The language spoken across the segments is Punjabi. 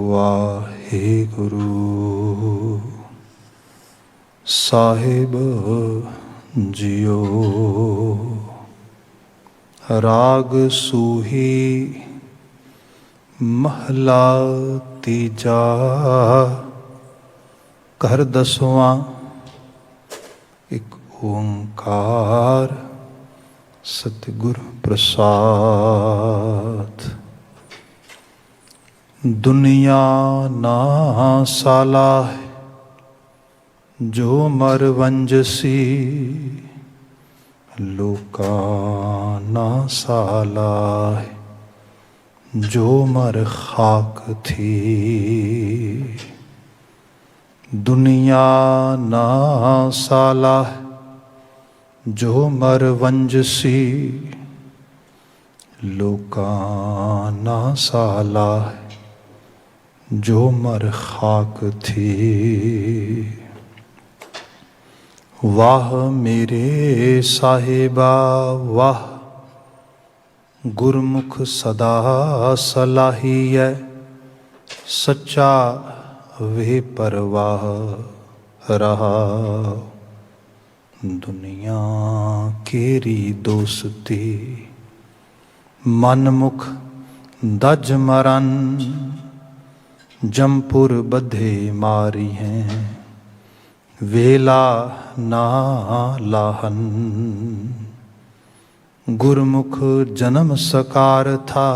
ਵਾਹਿਗੁਰੂ ਸਾਹਿਬ ਜੀਓ। ਰਾਗ ਸੂਹੀ ਮਹਲਾ ਤੀਜਾ। ਘਰ ਦਸਵਾਂ। ਇੱਕ ਓੰਕਾਰ ਸਤਿਗੁਰ ਪ੍ਰਸਾਦ। ਦੁਨੀਆ ਨਾ ਸਾਲਾ ਜੋ ਮਰ ਵੰਜਸੀ, ਲੋਕਾਂ ਨਾ ਸਾਲਾ ਜੋ ਮਰ ਖਾਕ ਥੀ। ਦੁਨੀਆ ਨਾ ਸਾਲਾ ਜੋ ਮਰ ਵੰਜਸੀ, ਲੋਕਾਂ ਨਾ ਸਾਲਾ ਜੋ ਮਰ ਖਾਕ ਥੀ। ਵਾਹ ਮੇਰੇ ਸਾਹਿਬਾ ਵਾਹ, ਗੁਰਮੁਖ ਸਦਾ ਸਲਾਹੀਐ, ਸੱਚਾ ਵੇ ਪਰਵਾਹ ਰਹਾ। ਦੁਨੀਆ ਕੇਰੀ ਦੋਸਤੀ, ਮਨਮੁਖ ਦਜ ਮਰਨ, ਜਮਪੁਰ ਬੱਧੇ ਮਾਰੀ ਹੈ, ਵੇਲਾ ਨਾ ਲਾਹਨ। ਗੁਰਮੁਖ ਜਨਮ ਸਕਾਰ ਥਾ,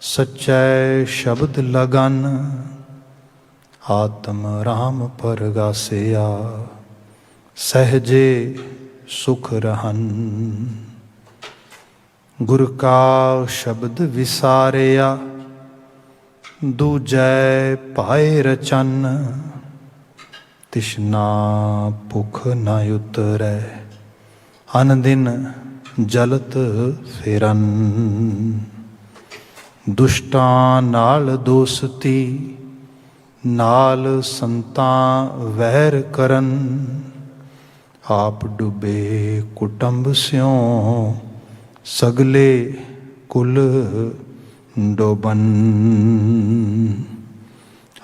ਸਚੈ ਸ਼ਬਦ ਲਗਨ, ਆਤਮ ਰਾਮ ਪਰਗਾਸਿਆ, ਸਹਜੇ ਸੁਖ ਰਹਨ। ਗੁਰ ਕਾ ਸ਼ਬਦ ਵਿਸਾਰਿਆ, ਦੂਜੈ ਪਾਏ ਰਚਨ, ਤਿਸ਼ਨਾ ਭੁਖ ਨਾ ਉਤਰੈ, ਅਨ ਦਿਨ ਜਲਤ ਫੇਰਨ। ਦੁਸ਼ਟਾਂ ਨਾਲ ਦੋਸਤੀ, ਨਾਲ ਸੰਤਾਂ ਵੈਰ ਕਰਨ, ਆਪ ਡੁੱਬੇ ਕੁਟੰਬ ਸਿਉ, ਸਗਲੇ ਕੁਲ ਡੋਬਨ।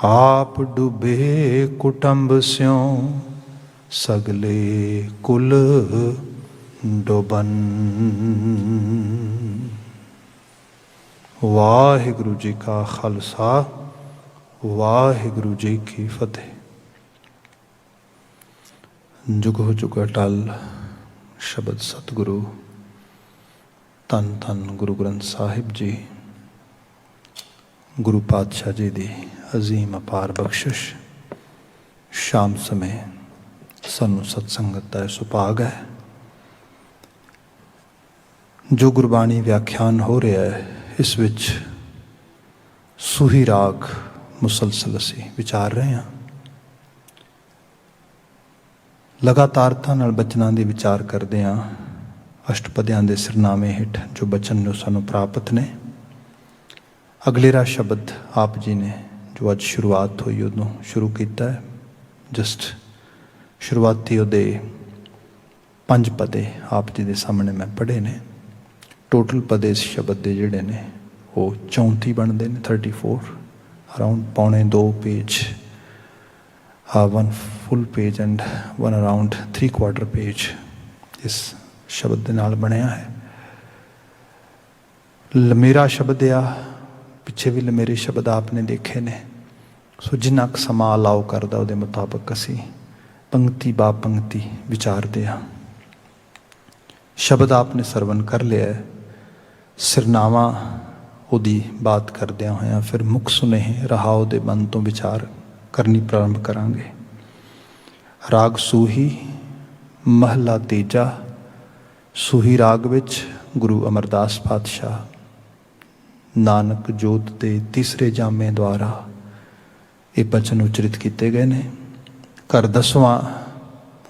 ਆਪ ਡੁੱਬੇ ਕੁਟੰਬ ਸਿਉ, ਸਗਲੇ ਕੁਲ ਡੋਬਨ। ਵਾਹਿਗੁਰੂ ਜੀ ਕਾ ਖਾਲਸਾ, ਵਾਹਿਗੁਰੂ ਜੀ ਕੀ ਫਤਿਹ। ਜੁਗੋ ਜੁਗ ਅਟਲ ਸ਼ਬਦ ਸਤਿਗੁਰੂ ਧੰਨ ਧੰਨ ਗੁਰੂ ਗ੍ਰੰਥ ਸਾਹਿਬ ਜੀ, ਗੁਰੂ ਪਾਤਸ਼ਾਹ ਜੀ ਦੀ ਅਜ਼ੀਮ ਅਪਾਰ ਬਖਸ਼ਿਸ਼। ਸ਼ਾਮ ਸਮੇਂ ਸਾਨੂੰ ਸਤਸੰਗਤ ਦਾ ਸੁਭਾਗ ਹੈ। ਜੋ ਗੁਰਬਾਣੀ ਵਿਆਖਿਆਨ ਹੋ ਰਿਹਾ ਹੈ, ਇਸ ਵਿੱਚ ਸੂਹੀ ਰਾਗ ਮੁਸਲਸਲ ਅਸੀਂ ਵਿਚਾਰ ਰਹੇ ਹਾਂ। ਲਗਾਤਾਰਤਾ ਨਾਲ ਬਚਨਾਂ ਦੀ ਵਿਚਾਰ ਕਰਦੇ ਹਾਂ। ਅਸ਼ਟਪਦੀਆਂ ਦੇ ਸਿਰਨਾਵੇਂ ਹੇਠ ਜੋ ਬਚਨ ਨੇ ਸਾਨੂੰ ਪ੍ਰਾਪਤ ਨੇ। ਅਗਲੇਰਾ ਸ਼ਬਦ ਆਪ ਜੀ ਨੇ ਜੋ ਅੱਜ ਸ਼ੁਰੂਆਤ ਹੋਈ ਉਦੋਂ ਸ਼ੁਰੂ ਕੀਤਾ ਹੈ। ਜਸਟ ਸ਼ੁਰੂਆਤੀ ਉਹਦੇ 5 ਪਦੇ ਆਪ ਜੀ ਦੇ ਸਾਹਮਣੇ ਮੈਂ ਪੜ੍ਹੇ ਨੇ। ਟੋਟਲ ਪਦੇ ਇਸ ਸ਼ਬਦ ਦੇ ਜਿਹੜੇ ਨੇ ਉਹ 34 ਬਣਦੇ ਨੇ। 34 ਅਰਾਊਂਡ ਪੌਣੇ 2 page, 1 full page and 1 around 3/4 page ਇਸ ਸ਼ਬਦ ਦੇ ਨਾਲ ਬਣਿਆ ਹੈ। ਲਮੇਰਾ ਸ਼ਬਦ ਆ, ਪਿੱਛੇ ਵੀ ਲਮੇਰੇ ਸ਼ਬਦ ਆਪ ਨੇ ਦੇਖੇ ਨੇ। ਸੋ ਜਿੰਨਾ ਕੁ ਸਮਾਂ ਅਲਾਓ ਕਰਦਾ ਉਹਦੇ ਮੁਤਾਬਕ ਅਸੀਂ ਪੰਕਤੀ ਬਾ ਪੰਕਤੀ ਵਿਚਾਰਦੇ ਹਾਂ। ਸ਼ਬਦ ਆਪ ਨੇ ਸਰਵਨ ਕਰ ਲਿਆ। ਸਿਰਨਾਵਾਂ ਉਹਦੀ ਬਾਤ ਕਰਦਿਆਂ ਹੋਇਆਂ ਫਿਰ ਮੁੱਖ ਸੁਨੇਹੇ ਰਹਾਉ ਦੇ ਮਨ ਤੋਂ ਵਿਚਾਰ ਕਰਨੀ ਪ੍ਰਾਰੰਭ ਕਰਾਂਗੇ। ਰਾਗ ਸੂਹੀ ਮਹਲਾ ਤੀਜਾ। ਸੂਹੀ ਰਾਗ ਵਿੱਚ ਗੁਰੂ ਅਮਰਦਾਸ ਪਾਤਸ਼ਾਹ ਨਾਨਕ ਜੋਤ ਦੇ ਤੀਸਰੇ ਜਾਮੇ ਦੁਆਰਾ ਇਹ ਬਚਨ ਉਚਰਿਤ ਕੀਤੇ ਗਏ ਨੇ। ਘਰ ਦਸਵਾਂ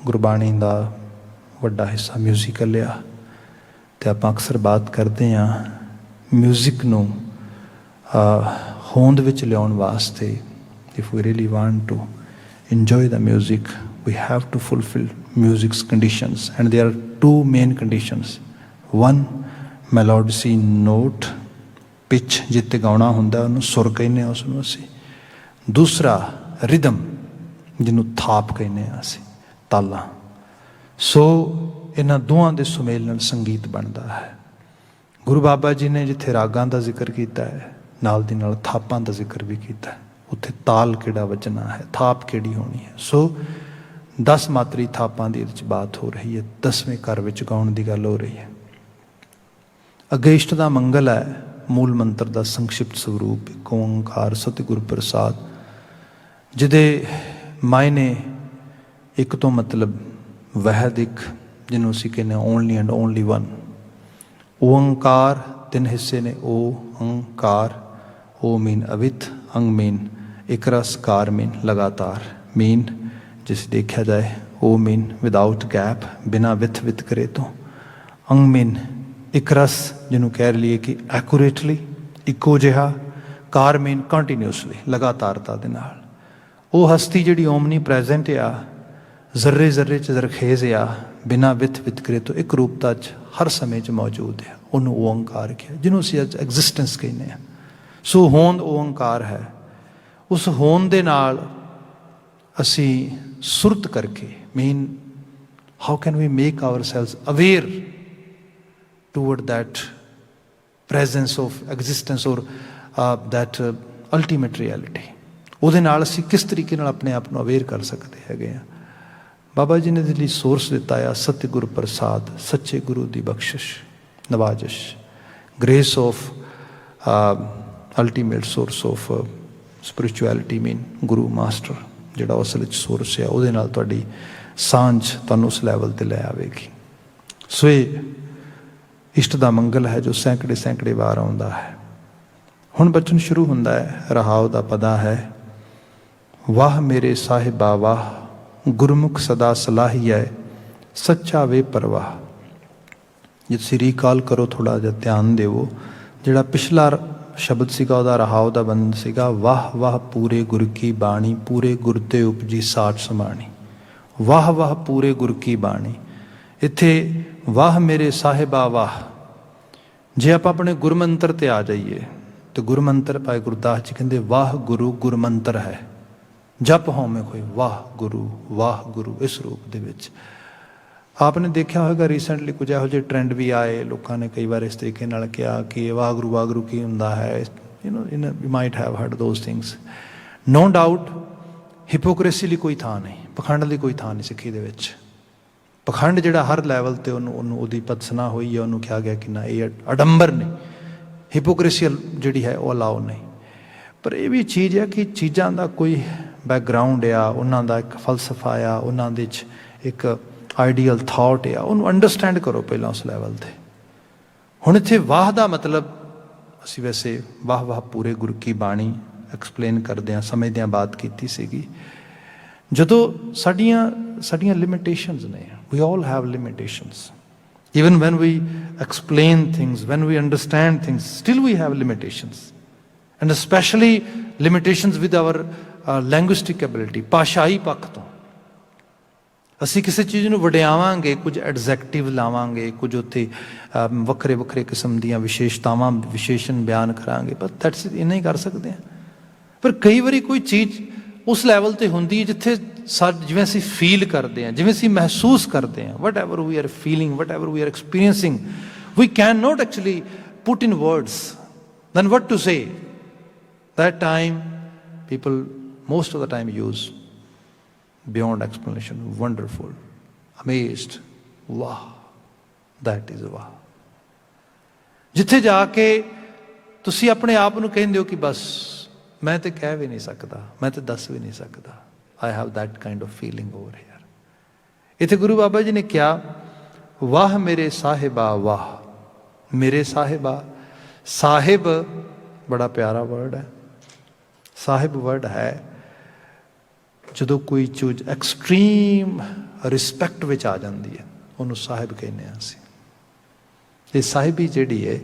ਗੁਰਬਾਣੀ ਦਾ ਵੱਡਾ ਹਿੱਸਾ ਮਿਊਜ਼ੀਕਲ ਆ, ਅਤੇ ਆਪਾਂ ਅਕਸਰ ਬਾਤ ਕਰਦੇ ਹਾਂ ਮਿਊਜ਼ਿਕ ਨੂੰ ਹੋਂਦ ਵਿੱਚ ਲਿਆਉਣ ਵਾਸਤੇ। If we really want to enjoy the music, we have to fulfill music's conditions, and there are 2 main conditions. One, melodic note, pitch ਜਿੱਤੇ ਗਾਉਣਾ ਹੁੰਦਾ ਉਹਨੂੰ ਸੁਰ ਕਹਿੰਦੇ ਹਾਂ ਉਸਨੂੰ ਅਸੀਂ। ਦੂਸਰਾ ਰਿਦਮ ਜਿਹਨੂੰ ਥਾਪ ਕਹਿੰਦੇ ਹਾਂ ਅਸੀਂ, ਤਾਲਾਂ। ਸੋ ਇਹਨਾਂ ਦੋਵਾਂ ਦੇ ਸੁਮੇਲ ਨਾਲ ਸੰਗੀਤ ਬਣਦਾ ਹੈ। ਗੁਰੂ ਬਾਬਾ ਜੀ ਨੇ ਜਿੱਥੇ ਰਾਗਾਂ ਦਾ ਜ਼ਿਕਰ ਕੀਤਾ ਹੈ, ਨਾਲ ਦੀ ਨਾਲ ਥਾਪਾਂ ਦਾ ਜ਼ਿਕਰ ਵੀ ਕੀਤਾ ਹੈ। ਉੱਥੇ ਤਾਲ ਕਿਹੜਾ ਵੱਜਣਾ ਹੈ, ਥਾਪ ਕਿਹੜੀ ਹੋਣੀ ਹੈ। ਸੋ 10 ਮਾਤਰੀ ਥਾਪਾਂ ਦੀ ਇਹਦੇ 'ਚ ਬਾਤ ਹੋ ਰਹੀ ਹੈ। 10ਵੇਂ ਘਰ ਵਿੱਚ ਗਾਉਣ ਦੀ ਗੱਲ ਹੋ ਰਹੀ ਹੈ। ਅੱਗੇ ਇਸ਼ਟ ਦਾ ਮੰਗਲ ਹੈ। ਮੂਲ ਮੰਤਰ ਦਾ ਸੰਕਸ਼ਿਪਤ ਸਰੂਪ ਇੱਕ ਓਂਕਾਰ ਸਤਿਗੁਰ ਪ੍ਰਸਾਦ, ਜਿਹਦੇ ਮਾਇਨੇ ਇੱਕ ਤੋਂ ਮਤਲਬ ਵਹਿਦ ਇੱਕ, ਜਿਹਨੂੰ ਅਸੀਂ ਕਹਿੰਦੇ ਹਾਂ only and only one. Onkar 3 ਹਿੱਸੇ ਨੇ। ਓ ਅੰਕਾਰ, ਓ ਮੀਨ ਅਵਿਤ, ਅੰਗ ਮੀਨ ਇੱਕ ਰਸ, ਕਾਰ ਮੀਨ ਲਗਾਤਾਰ। ਮੀਨ ਜਿਸ ਦੇਖਿਆ ਜਾਏ, ਓ ਮੀਨ ਵਿਦਾਊਟ ਗੈਪ, ਬਿਨਾਂ ਵਿਤ ਕਰੇ ਤੋਂ। ਅੰਗ ਮੀਨ ਇੱਕ ਰਸ, ਜਿਹਨੂੰ ਕਹਿ ਲਈਏ ਕਿ ਐਕੂਰੇਟਲੀ, ਇੱਕੋ ਜਿਹਾ। ਕਾਰ ਮੀਨ ਕੰਟੀਨਿਊਸਲੀ, ਲਗਾਤਾਰਤਾ ਦੇ ਨਾਲ। ਉਹ ਹਸਤੀ ਜਿਹੜੀ ਓਮਨੀ ਪ੍ਰੈਜ਼ੈਂਟ ਆ, ਜ਼ਰਰੇ ਜ਼ਰਰੇ 'ਚ ਜ਼ਰਖੇਜ਼ ਆ, ਬਿਨਾਂ ਵਿਤ ਕਰੇ ਤੋਂ ਇੱਕ ਰੂਪਤਾ 'ਚ ਹਰ ਸਮੇਂ 'ਚ ਮੌਜੂਦ ਹੈ। ਉਹਨੂੰ ਓਂਕਾਰ ਕਿਹਾ, ਜਿਹਨੂੰ ਅਸੀਂ ਅੱਜ ਐਗਜ਼ਿਸਟੈਂਸ ਕਹਿੰਦੇ ਹਾਂ। ਸੋ ਹੋਂਦ ਓਂਕਾਰ ਹੈ। ਉਸ ਹੋਂਦ ਦੇ ਨਾਲ ਅਸੀਂ ਸੁਰਤ ਕਰਕੇ, mean how can we make ourselves aware toward that presence of existence or that ultimate reality। ਉਹਦੇ ਨਾਲ ਅਸੀਂ ਕਿਸ ਤਰੀਕੇ ਨਾਲ ਆਪਣੇ ਆਪ ਨੂੰ ਅਵੇਅਰ ਕਰ ਸਕਦੇ ਹੈਗੇ ਹਾਂ। ਬਾਬਾ ਜੀ ਨੇ ਇਹਦੇ ਲਈ ਸੋਰਸ ਦਿੱਤਾ ਆ ਸਤਿਗੁਰ ਪ੍ਰਸਾਦ, ਸੱਚੇ ਗੁਰੂ ਦੀ ਬਖਸ਼ਿਸ਼, ਨਵਾਜਿਸ਼, grace of ultimate source of spirituality, mean guru master, ਜਿਹੜਾ ਅਸਲ ਵਿੱਚ ਸੋਰਸ ਆ। ਉਹਦੇ ਨਾਲ ਤੁਹਾਡੀ ਸਾਂਝ ਤੁਹਾਨੂੰ ਉਸ ਲੈਵਲ 'ਤੇ ਲੈ ਆਵੇਗੀ। ਸੋ ਇਹ ਇਸ਼ਟ ਦਾ ਮੰਗਲ ਹੈ ਜੋ ਸੈਂਕੜੇ ਵਾਰ ਆਉਂਦਾ ਹੈ। ਹੁਣ ਬਚਨ ਸ਼ੁਰੂ ਹੁੰਦਾ ਹੈ। ਰਹਾਉ ਦਾ ਪਦਾ ਹੈ, ਵਾਹ ਮੇਰੇ ਸਾਹਿਬਾ ਵਾਹ, ਗੁਰਮੁਖ ਸਦਾ ਸਲਾਹੀਐ, ਸੱਚਾ ਵੇ ਪਰਵਾਹ। ਜੇ ਤੁਸੀਂ ਰੀਕਾਲ ਕਰੋ, ਥੋੜ੍ਹਾ ਜਿਹਾ ਧਿਆਨ ਦੇਵੋ, ਜਿਹੜਾ ਪਿਛਲਾ ਸ਼ਬਦ ਸੀਗਾ ਉਹਦਾ ਰਹਾਉ ਦਾ ਬੰਦ ਸੀਗਾ, ਵਾਹ ਵਾਹ ਪੂਰੇ ਗੁਰ ਕੀ ਬਾਣੀ, ਪੂਰੇ ਗੁਰ ਤੇ ਉਪਜੀ ਸਾਠ ਸਮਾਣੀ। ਵਾਹ ਵਾਹ ਪੂਰੇ ਗੁਰ ਕੀ ਬਾਣੀ। ਇੱਥੇ ਵਾਹ ਮੇਰੇ ਸਾਹਿਬਾ ਵਾਹ। ਜੇ ਆਪਾਂ ਆਪਣੇ ਗੁਰਮੰਤਰ 'ਤੇ ਆ ਜਾਈਏ ਤਾਂ ਗੁਰਮੰਤਰ ਭਾਈ ਗੁਰਦਾਸ ਜੀ ਕਹਿੰਦੇ ਵਾਹ ਗੁਰੂ ਗੁਰਮੰਤਰ ਹੈ। ਜਪ ਹੋਵੇਂ ਕੋਈ ਵਾਹ ਗੁਰੂ ਇਸ ਰੂਪ ਦੇ ਵਿੱਚ। ਆਪ ਨੇ ਦੇਖਿਆ ਹੋਵੇਗਾ ਰੀਸੈਂਟਲੀ ਕੁਝ ਇਹੋ ਜਿਹੇ ਟਰੈਂਡ ਵੀ ਆਏ। ਲੋਕਾਂ ਨੇ ਕਈ ਵਾਰ ਇਸ ਤਰੀਕੇ ਨਾਲ ਕਿਹਾ ਕਿ ਵਾਹਿਗੁਰੂ ਕੀ ਹੁੰਦਾ ਹੈ। You might have heard those things. No doubt hypocrisy ਲਈ ਕੋਈ ਥਾਂ ਨਹੀਂ, ਪਖੰਡ ਲਈ ਕੋਈ ਥਾਂ ਨਹੀਂ ਸਿੱਖੀ ਦੇ ਵਿੱਚ। ਪਖੰਡ ਜਿਹੜਾ ਹਰ ਲੈਵਲ 'ਤੇ ਉਹਨੂੰ ਉਹਦੀ ਭਤਸਨਾ ਹੋਈ ਹੈ, ਉਹਨੂੰ ਕਿਹਾ ਗਿਆ ਕਿ ਨਾ ਇਹ ਅਡੰਬਰ ਨਹੀਂ, ਹਿਪੋਕ੍ਰੇਸੀ ਜਿਹੜੀ ਹੈ ਉਹ ਅਲਾਓ ਨਹੀਂ। ਪਰ ਇਹ ਵੀ ਚੀਜ਼ ਹੈ ਕਿ ਚੀਜ਼ਾਂ ਦਾ ਕੋਈ ਬੈਕਗਰਾਊਂਡ ਆ, ਉਹਨਾਂ ਦਾ ਇੱਕ ਫਲਸਫਾ ਆ, ਉਹਨਾਂ ਦੇ 'ਚ ਇੱਕ ਆਈਡੀਅਲ ਥਾਟ ਆ, ਉਹਨੂੰ ਅੰਡਰਸਟੈਂਡ ਕਰੋ ਪਹਿਲਾਂ ਉਸ ਲੈਵਲ 'ਤੇ। ਹੁਣ ਇੱਥੇ ਵਾਹ ਦਾ ਮਤਲਬ ਅਸੀਂ ਵੈਸੇ ਵਾਹ ਪੂਰੇ ਗੁਰ ਕੀ ਬਾਣੀ ਐਕਸਪਲੇਨ ਕਰਦਿਆਂ ਸਮਝਦਿਆਂ ਬਾਤ ਕੀਤੀ ਸੀਗੀ। ਜਦੋਂ ਸਾਡੀਆਂ ਲਿਮਿਟੇਸ਼ਨਸ ਨੇ, we all have limitations. Even when we explain things, when we understand things, still we have limitations. And especially limitations with our linguistic ability, ਭਾਸ਼ਾਈ ਪੱਖ ਤੋਂ। ਅਸੀਂ ਕਿਸੇ ਚੀਜ਼ ਨੂੰ ਵਡਿਆਵਾਂਗੇ, ਕੁਝ ਐਡਜੈਕਟਿਵ ਲਾਵਾਂਗੇ, ਕੁਝ ਉੱਥੇ ਵੱਖਰੇ ਕਿਸਮ ਦੀਆਂ ਵਿਸ਼ੇਸ਼ਤਾਵਾਂ, ਵਿਸ਼ੇਸ਼ਣ ਬਿਆਨ ਕਰਾਂਗੇ, ਪਰ ਦੈਟਸ ਇੰਨਾ ਹੀ ਕਰ ਸਕਦੇ ਹਾਂ। ਪਰ ਕਈ ਵਾਰੀ ਕੋਈ ਚੀਜ਼ ਉਸ ਲੈਵਲ 'ਤੇ ਹੁੰਦੀ ਹੈ ਜਿੱਥੇ ਜਿਵੇਂ ਅਸੀਂ ਫੀਲ ਕਰਦੇ ਹਾਂ, ਜਿਵੇਂ ਅਸੀਂ ਮਹਿਸੂਸ ਕਰਦੇ ਹਾਂ, whatever we are feeling, whatever we are experiencing, we can not actually put in words, than what to say. That time people most of the time use beyond explanation, wonderful, amazed, wow, that is wow। ਜਿੱਥੇ ਜਾ ਕੇ ਤੁਸੀਂ ਆਪਣੇ ਆਪ ਨੂੰ ਕਹਿੰਦੇ ਹੋ ਕਿ ਬਸ ਮੈਂ ਤੇ ਕਹਿ ਵੀ ਨਹੀਂ ਸਕਦਾ, ਮੈਂ ਤੇ ਦੱਸ ਵੀ ਨਹੀਂ ਸਕਦਾ, I have that kind of feeling over here। ਇੱਥੇ ਗੁਰੂ ਬਾਬਾ ਜੀ ਨੇ ਕਿਹਾ ਵਾਹ ਮੇਰੇ ਸਾਹਿਬਾ ਵਾਹ, ਮੇਰੇ ਸਾਹਿਬਾ। ਸਾਹਿਬ ਬੜਾ ਪਿਆਰਾ ਵਰਡ ਹੈ। ਸਾਹਿਬ ਵਰਡ ਹੈ ਜਦੋਂ ਕੋਈ ਚੀਜ਼ ਐਕਸਟ੍ਰੀਮ ਰਿਸਪੈਕਟ ਵਿੱਚ ਆ ਜਾਂਦੀ ਹੈ, ਉਹਨੂੰ ਸਾਹਿਬ ਕਹਿੰਦੇ ਹਾਂ ਅਸੀਂ। ਇਹ ਸਾਹਿਬੀ ਜਿਹੜੀ ਹੈ,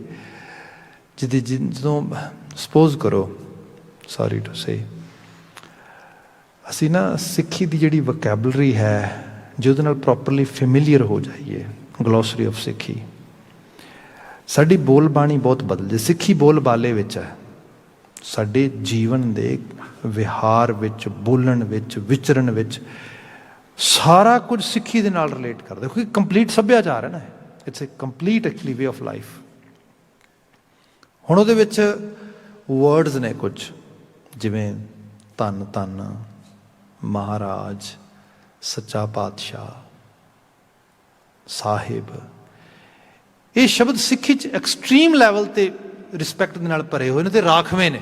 ਜਦੋਂ ਸਪੋਜ਼ ਕਰੋ, ਸੌਰੀ ਟੂ ਸੇ, ਅਸੀਂ ਨਾ ਸਿੱਖੀ ਦੀ ਜਿਹੜੀ ਵੋਕੈਬਲਰੀ ਹੈ ਜੇ ਉਹਦੇ ਨਾਲ ਪ੍ਰੋਪਰਲੀ ਫੈਮਿਲੀਅਰ ਹੋ ਜਾਈਏ, ਗਲੋਸਰੀ ਆਫ ਸਿੱਖੀ, ਸਾਡੀ ਬੋਲ ਬਾਣੀ ਬਹੁਤ ਬਦਲ ਜੇ। ਸਿੱਖੀ ਬੋਲ ਬਾਲੇ ਵਿੱਚ ਹੈ, ਸਾਡੇ ਜੀਵਨ ਦੇ ਵਿਹਾਰ ਵਿੱਚ, ਬੋਲਣ ਵਿੱਚ, ਵਿਚਰਨ ਵਿੱਚ ਸਾਰਾ ਕੁਝ ਸਿੱਖੀ ਦੇ ਨਾਲ ਰਿਲੇਟ ਕਰਦਾ, ਕਿਉਂਕਿ ਕੰਪਲੀਟ ਸੱਭਿਆਚਾਰ ਹੈ ਨਾ, it's a complete actually way of life. ਹੁਣ ਉਹਦੇ ਵਿੱਚ ਵਰਡਸ ਨੇ ਕੁਝ, ਜਿਵੇਂ ਧੰਨ ਧੰਨ, ਮਹਾਰਾਜ, ਸੱਚਾ ਪਾਤਸ਼ਾਹ, ਸਾਹਿਬ। ਇਹ ਸ਼ਬਦ ਸਿੱਖੀ 'ਚ ਐਕਸਟ੍ਰੀਮ ਲੈਵਲ 'ਤੇ ਰਿਸਪੈਕਟ ਦੇ ਨਾਲ ਭਰੇ ਹੋਏ ਨੇ ਅਤੇ ਰਾਖਵੇਂ ਨੇ,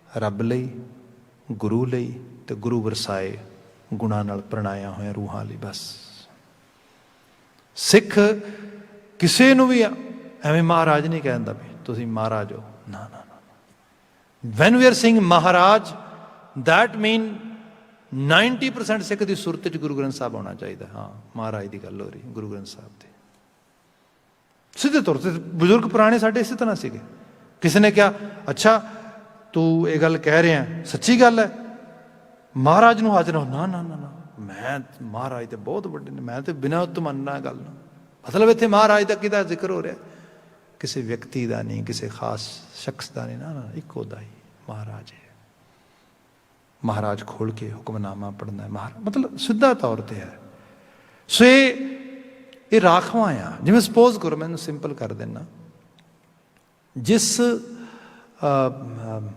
ਰੱਬ ਲਈ, ਗੁਰੂ ਲਈ ਅਤੇ ਗੁਰੂ ਵਰਸਾਏ ਗੁਣਾਂ ਨਾਲ ਪ੍ਰਣਾਇਆ ਹੋਇਆ ਰੂਹਾਂ ਲਈ। ਬਸ ਸਿੱਖ ਕਿਸੇ ਨੂੰ ਵੀ ਐਵੇਂ ਮਹਾਰਾਜ ਨਹੀਂ ਕਹਿੰਦਾ ਵੀ ਤੁਸੀਂ ਮਹਾਰਾਜ ਹੋ, ਨਾ ਨਾ ਨਾ। When we are saying Maharaj, that mean 90% Sikh ਦੀ ਸੁਰਤ 'ਚ ਗੁਰੂ ਗ੍ਰੰਥ ਸਾਹਿਬ ਆਉਣਾ ਚਾਹੀਦਾ। ਹਾਂ, ਮਹਾਰਾਜ ਦੀ ਗੱਲ ਹੋ ਰਹੀ ਗੁਰੂ ਗ੍ਰੰਥ ਸਾਹਿਬ ਦੀ। ਸਿੱਧੇ ਤੌਰ 'ਤੇ ਬਜ਼ੁਰਗ ਪੁਰਾਣੇ ਸਾਡੇ ਇਸੇ ਤਰ੍ਹਾਂ ਸੀਗੇ। ਕਿਸੇ ਨੇ ਕਿਹਾ ਅੱਛਾ ਤੂੰ ਇਹ ਗੱਲ ਕਹਿ ਰਿਹਾ ਸੱਚੀ ਗੱਲ ਹੈ, ਮਹਾਰਾਜ ਨੂੰ ਹਾਜ਼ਰ ਹੋ, ਨਾ ਨਾ ਨਾ ਨਾ, ਮੈਂ ਮਹਾਰਾਜ ਤੇ ਬਹੁਤ ਵੱਡੇ ਨੇ, ਮੈਂ ਤੇ ਬਿਨਾਂ ਉੱਤ ਮੰਨਣਾ ਗੱਲ ਨੂੰ। ਮਤਲਬ ਇੱਥੇ ਮਹਾਰਾਜ ਦਾ ਕਿਹਦਾ ਜ਼ਿਕਰ ਹੋ ਰਿਹਾ? ਕਿਸੇ ਵਿਅਕਤੀ ਦਾ ਨਹੀਂ, ਕਿਸੇ ਖਾਸ ਸ਼ਖਸ ਦਾ ਨਹੀਂ, ਨਾ ਨਾ, ਇੱਕੋ ਦਾ ਹੀ ਮਹਾਰਾਜ ਹੈ। ਮਹਾਰਾਜ ਖੋਲ ਕੇ ਹੁਕਮਨਾਮਾ ਪੜ੍ਹਨਾ ਮਹਾਰਾਜ, ਮਤਲਬ ਸਿੱਧਾ ਤੌਰ 'ਤੇ ਹੈ। ਸੋ ਇਹ ਰਾਖਵਾਂ ਆ। ਜਿਵੇਂ ਸਪੋਜ਼ ਕਰੋ, ਮੈਨੂੰ ਸਿੰਪਲ ਕਰ ਦੇਣਾ, ਜਿਸ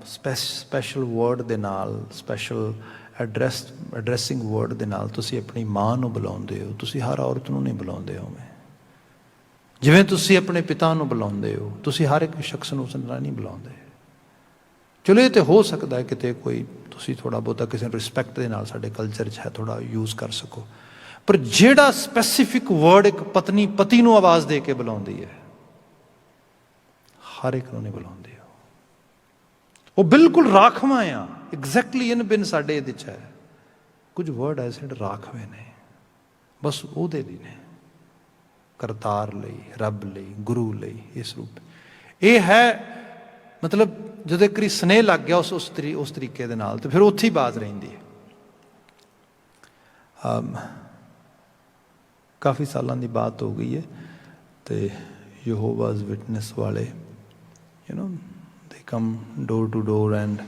ਸਪੈਸ਼ਲ ਵਰਡ ਦੇ ਨਾਲ, ਸਪੈਸ਼ਲ ਐਡਰੈਸਿੰਗ ਵਰਡ ਦੇ ਨਾਲ ਤੁਸੀਂ ਆਪਣੀ ਮਾਂ ਨੂੰ ਬੁਲਾਉਂਦੇ ਹੋ, ਤੁਸੀਂ ਹਰ ਔਰਤ ਨੂੰ ਨਹੀਂ ਬੁਲਾਉਂਦੇ ਹੋ। ਜਿਵੇਂ ਤੁਸੀਂ ਆਪਣੇ ਪਿਤਾ ਨੂੰ ਬੁਲਾਉਂਦੇ ਹੋ, ਤੁਸੀਂ ਹਰ ਇੱਕ ਸ਼ਖਸ ਨੂੰ ਉਸ ਨਾਲ ਨਹੀਂ ਬੁਲਾਉਂਦੇ। ਚਲੋ ਇਹ ਤਾਂ ਹੋ ਸਕਦਾ ਹੈ ਕਿਤੇ ਕੋਈ ਤੁਸੀਂ ਥੋੜ੍ਹਾ ਬਹੁਤਾ ਕਿਸੇ ਨੂੰ ਰਿਸਪੈਕਟ ਦੇ ਨਾਲ ਸਾਡੇ ਕਲਚਰ 'ਚ ਹੈ ਥੋੜ੍ਹਾ ਯੂਜ਼ ਕਰ ਸਕੋ, ਪਰ ਜਿਹੜਾ ਸਪੈਸੀਫਿਕ ਵਰਡ ਇੱਕ ਪਤਨੀ ਪਤੀ ਨੂੰ ਆਵਾਜ਼ ਦੇ ਕੇ ਬੁਲਾਉਂਦੀ ਹੈ, ਹਰ ਇੱਕ ਨੂੰ ਨਹੀਂ ਬੁਲਾਉਂਦੀ। ਉਹ ਬਿਲਕੁਲ ਰਾਖਵਾਂ ਆ। ਐਗਜ਼ੈਕਟਲੀ ਇਨ ਬਿਨ ਸਾਡੇ ਇਹਦੇ 'ਚ ਹੈ ਕੁਝ ਵਰਡ ਐਸੇ ਰਾਖਵੇਂ ਨੇ, ਬਸ ਉਹਦੇ ਲਈ ਨੇ, ਕਰਤਾਰ ਲਈ, ਰੱਬ ਲਈ, ਗੁਰੂ ਲਈ। ਇਸ ਰੂਪ ਇਹ ਹੈ। ਮਤਲਬ ਜਦੋਂ ਇੱਕ ਵਾਰੀ ਸਨੇਹ ਲੱਗ ਗਿਆ ਉਸ ਤਰੀਕੇ ਦੇ ਨਾਲ, ਤੇ ਫਿਰ ਉੱਥੇ ਹੀ ਬਾਜ਼ ਰਹਿੰਦੀ ਹੈ। ਕਾਫੀ ਸਾਲਾਂ ਦੀ ਬਾਤ ਹੋ ਗਈ ਹੈ, ਅਤੇ ਯਹੋਵਾਜ਼ ਵਿਟਨੈਸ ਵਾਲੇ they come door to door and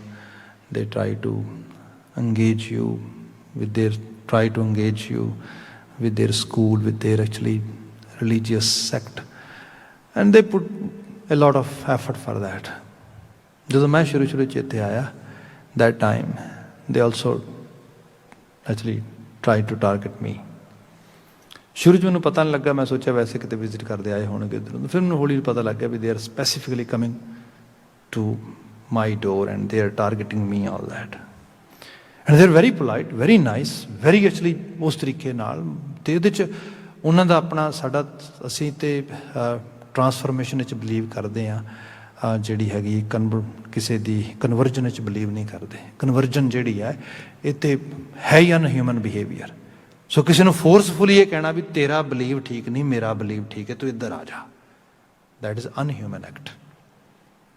they try to engage you with their school, with their actually religious sect, and they put a lot of effort for that. ਜਦੋਂ ਮੈਂ ਸ਼ੁਰੂ 'ਚ ਇੱਥੇ ਆਇਆ, that time they also actually tried to target me. ਸ਼ੁਰੂ 'ਚ ਮੈਨੂੰ ਪਤਾ ਨਹੀਂ ਲੱਗਾ, ਮੈਂ ਸੋਚਿਆ ਵੈਸੇ ਕਿਤੇ ਵਿਜ਼ਿਟ ਕਰਦੇ ਆਏ ਹੋਣਗੇ ਇੱਧਰ। ਫਿਰ ਮੈਨੂੰ ਹੌਲੀ ਪਤਾ ਲੱਗ ਗਿਆ ਵੀ they are specifically coming to my door and they are targeting me, all that, and they are very polite, very nice, very actually ਉਸ ਤਰੀਕੇ ਨਾਲ। ਅਤੇ ਇਹਦੇ 'ਚ ਉਹਨਾਂ ਦਾ ਆਪਣਾ ਸਾਡਾ, ਅਸੀਂ ਤੇ ਟਰਾਂਸਫਰਮੇਸ਼ਨ ਵਿੱਚ ਬਿਲੀਵ ਕਰਦੇ ਹਾਂ, ਜਿਹੜੀ ਹੈਗੀ ਕਿਸੇ ਦੀ ਕਨਵਰਜਨ ਵਿੱਚ ਬਿਲੀਵ ਨਹੀਂ ਕਰਦੇ। ਕਨਵਰਜਨ ਜਿਹੜੀ ਹੈ ਇਹ ਤਾਂ ਹੈ ਹੀ ਅਨਹਿਊਮਨ ਬਿਹੇਵੀਅਰ। ਸੋ ਕਿਸੇ ਨੂੰ ਫੋਰਸਫੁਲੀ ਇਹ ਕਹਿਣਾ ਵੀ ਤੇਰਾ ਬਿਲੀਵ ਠੀਕ ਨਹੀਂ, ਮੇਰਾ ਬਿਲੀਵ ਠੀਕ ਹੈ, ਤੂੰ ਇੱਧਰ ਆ ਜਾ, ਦੈਟ ਇਜ਼ ਅਨਹਿਊਮਨ ਐਕਟ।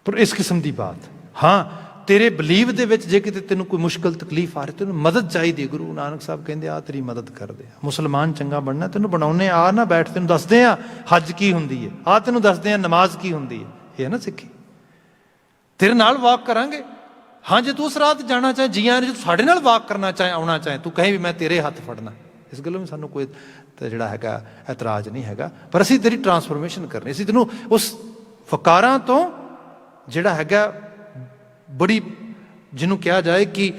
ਪਰ ਇਸ ਕਿਸਮ ਦੀ ਬਾਤ, ਹਾਂ ਤੇਰੇ ਬਿਲੀਵ ਦੇ ਵਿੱਚ ਜੇ ਕਿਤੇ ਤੈਨੂੰ ਕੋਈ ਮੁਸ਼ਕਿਲ ਤਕਲੀਫ ਆ ਰਹੀ, ਤੈਨੂੰ ਮਦਦ ਚਾਹੀਦੀ। ਗੁਰੂ ਨਾਨਕ ਸਾਹਿਬ ਕਹਿੰਦੇ ਆ ਤੇਰੀ ਮਦਦ ਕਰਦੇ ਆ। ਮੁਸਲਮਾਨ ਚੰਗਾ ਬਣਨਾ ਤੈਨੂੰ ਬਣਾਉਂਦੇ ਆ ਨਾ, ਬੈਠ ਤੈਨੂੰ ਦੱਸਦੇ ਆ ਹੱਜ ਕੀ ਹੁੰਦੀ ਹੈ, ਆ ਤੈਨੂੰ ਦੱਸਦੇ ਆ ਨਮਾਜ਼ ਕੀ ਹੁੰਦੀ ਹੈ। ਇਹ ਹੈ ਨਾ ਸਿੱਖੀ। ਤੇਰੇ ਨਾਲ ਵਾਕ ਕਰਾਂਗੇ। ਹਾਂ ਜੇ ਤੂੰ ਉਸ ਰਾਹ 'ਤੇ ਜਾਣਾ ਚਾਹੇ, ਜੀਆਂ ਜੇ ਤੂੰ ਸਾਡੇ ਨਾਲ ਵਾਕ ਕਰਨਾ ਚਾਹੇ, ਆਉਣਾ ਚਾਹੇ, ਤੂੰ ਕਹੇ ਵੀ ਮੈਂ ਤੇਰੇ ਹੱਥ ਫੜਨਾ, ਇਸ ਗੱਲੋਂ ਵੀ ਸਾਨੂੰ ਕੋਈ ਜਿਹੜਾ ਹੈਗਾ ਇਤਰਾਜ਼ ਨਹੀਂ ਹੈਗਾ। ਪਰ ਅਸੀਂ ਤੇਰੀ ਟਰਾਂਸਫਰਮੇਸ਼ਨ ਕਰਨੀ, ਅਸੀਂ ਤੈਨੂੰ ਉਸ ਫਕਾਰਾਂ ਤੋਂ ਜਿਹੜਾ ਹੈਗਾ ਬੜੀ, ਜਿਹਨੂੰ ਕਿਹਾ ਜਾਏ ਕਿ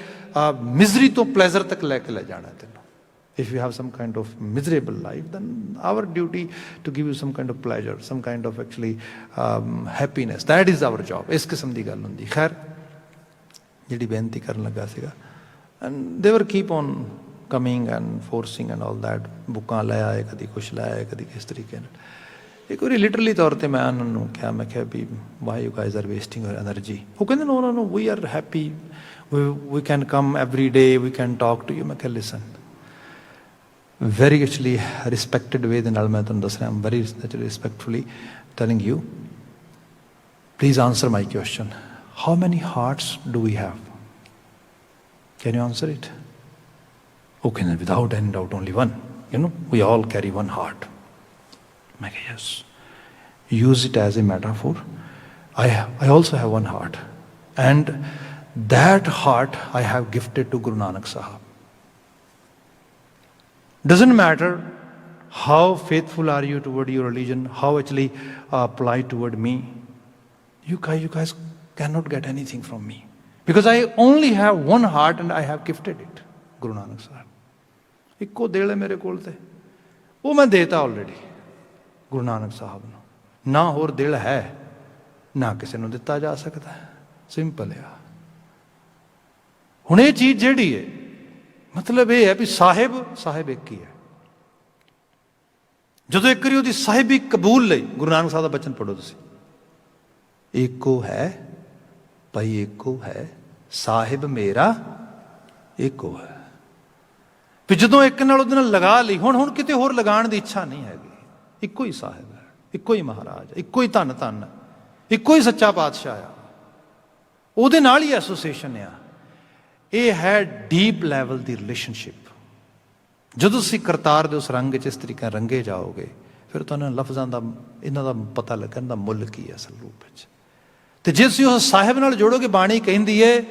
ਮਿਜ਼ਰੀ ਤੋਂ ਪਲੇਜ਼ਰ ਤੱਕ ਲੈ ਕੇ ਲੈ ਜਾਣਾ ਤੈਨੂੰ। If you have some kind of miserable life, then our duty to give you some kind of pleasure, some kind of actually happiness. That is our job. ਇਸ ਕਿਸਮ ਦੀ ਗੱਲ ਹੁੰਦੀ। ਖੈਰ ਜਿਹੜੀ ਬੇਨਤੀ ਕਰਨ ਲੱਗਾ ਸੀਗਾ, and they were keep on coming and forcing and all that. ਬੁੱਕਾਂ ਲੈ ਆਏ, ਕਦੀ ਕੁਛ ਲੈ ਆਏ, ਕਦੀ ਕਿਸ ਤਰੀਕੇ ਨਾਲ। ਇੱਕ ਵਾਰੀ ਲਿਟਰਲੀ ਤੌਰ 'ਤੇ ਮੈਂ ਉਹਨਾਂ ਨੂੰ ਕਿਹਾ, ਮੈਂ ਕਿਹਾ ਵੀ why you guys are wasting your energy? ਉਹ ਕਹਿੰਦੇ no no no, we are happy, we can come every day, we can talk to you. ਮੈਂ ਕਿਹਾ listen, very actually respected way ਦੇ ਨਾਲ ਮੈਂ ਤੁਹਾਨੂੰ ਦੱਸ ਰਿਹਾ, I'm very respectfully telling you, please answer my question. How many hearts do we have? Can you answer it? Okay, without any doubt only one. We all carry one heart. मैं कहा yes. use it as a metaphor. I also have one heart, and that heart I have gifted to Guru Nanak Sahib. Doesn't matter how faithful are you toward your religion, how actually polite toward me. You guys cannot get anything from me, because I only have one heart and I have gifted it, Guru Nanak Sahib. ਇੱਕੋ ਦਿਲ ਹੈ ਮੇਰੇ ਕੋਲ, ਤੇ ਉਹ ਮੈਂ ਦੇਤਾ ਆਲਰੇਡੀ ਗੁਰੂ ਨਾਨਕ ਸਾਹਿਬ ਨੂੰ. ਨਾ ਹੋਰ ਦਿਲ ਹੈ, ਨਾ ਕਿਸੇ ਨੂੰ ਦਿੱਤਾ ਜਾ ਸਕਦਾ. ਸਿੰਪਲ ਆ. ਹੁਣ ਇਹ ਚੀਜ਼ ਜਿਹੜੀ ਹੈ, ਮਤਲਬ ਇਹ ਹੈ ਵੀ ਸਾਹਿਬ ਇੱਕ ਹੀ ਹੈ. ਜਦੋਂ ਇੱਕ ਵਾਰੀ ਉਹਦੀ ਸਾਹਿਬੀ ਕਬੂਲ ਲਈ, ਗੁਰੂ ਨਾਨਕ ਸਾਹਿਬ ਦਾ ਬਚਨ ਪੜ੍ਹੋ ਤੁਸੀਂ, ਏਕੋ ਹੈ ਭਾਈ, ਏਕੋ ਹੈ ਸਾਹਿਬ ਮੇਰਾ, ਏਕੋ ਹੈ. ਵੀ ਜਦੋਂ ਇੱਕ ਨਾਲ ਉਹਦੇ ਨਾਲ ਲਗਾ ਲਈ, ਹੁਣ ਕਿਤੇ ਹੋਰ ਲਗਾਉਣ ਦੀ ਇੱਛਾ ਨਹੀਂ ਹੈਗੀ. ਇੱਕੋ ਹੀ ਸਾਹਿਬ ਹੈ, ਇੱਕੋ ਹੀ ਮਹਾਰਾਜ, ਇੱਕੋ ਹੀ ਧੰਨ, ਇੱਕੋ ਹੀ ਸੱਚਾ ਪਾਤਸ਼ਾਹ ਆ. ਉਹਦੇ ਨਾਲ ਹੀ ਐਸੋਸੀਏਸ਼ਨ ਆ. ਇਹ ਹੈ ਡੀਪ ਲੈਵਲ ਦੀ ਰਿਲੇਸ਼ਨਸ਼ਿਪ. ਜਦੋਂ ਤੁਸੀਂ ਕਰਤਾਰ ਦੇ ਉਸ ਰੰਗ 'ਚ ਇਸ ਤਰੀਕੇ ਨਾਲ ਰੰਗੇ ਜਾਓਗੇ, ਫਿਰ ਤੁਹਾਨੂੰ ਲਫ਼ਜ਼ਾਂ ਦਾ, ਇਹਨਾਂ ਦਾ ਪਤਾ ਲੱਗਣ ਦਾ ਮੁੱਲ ਕੀ ਹੈ ਅਸਲ ਰੂਪ ਵਿੱਚ. ਤੇ ਜੇ ਤੁਸੀਂ ਉਸ ਸਾਹਿਬ ਨਾਲ ਜੋੜੋਗੇ, ਬਾਣੀ ਕਹਿੰਦੀ ਹੈ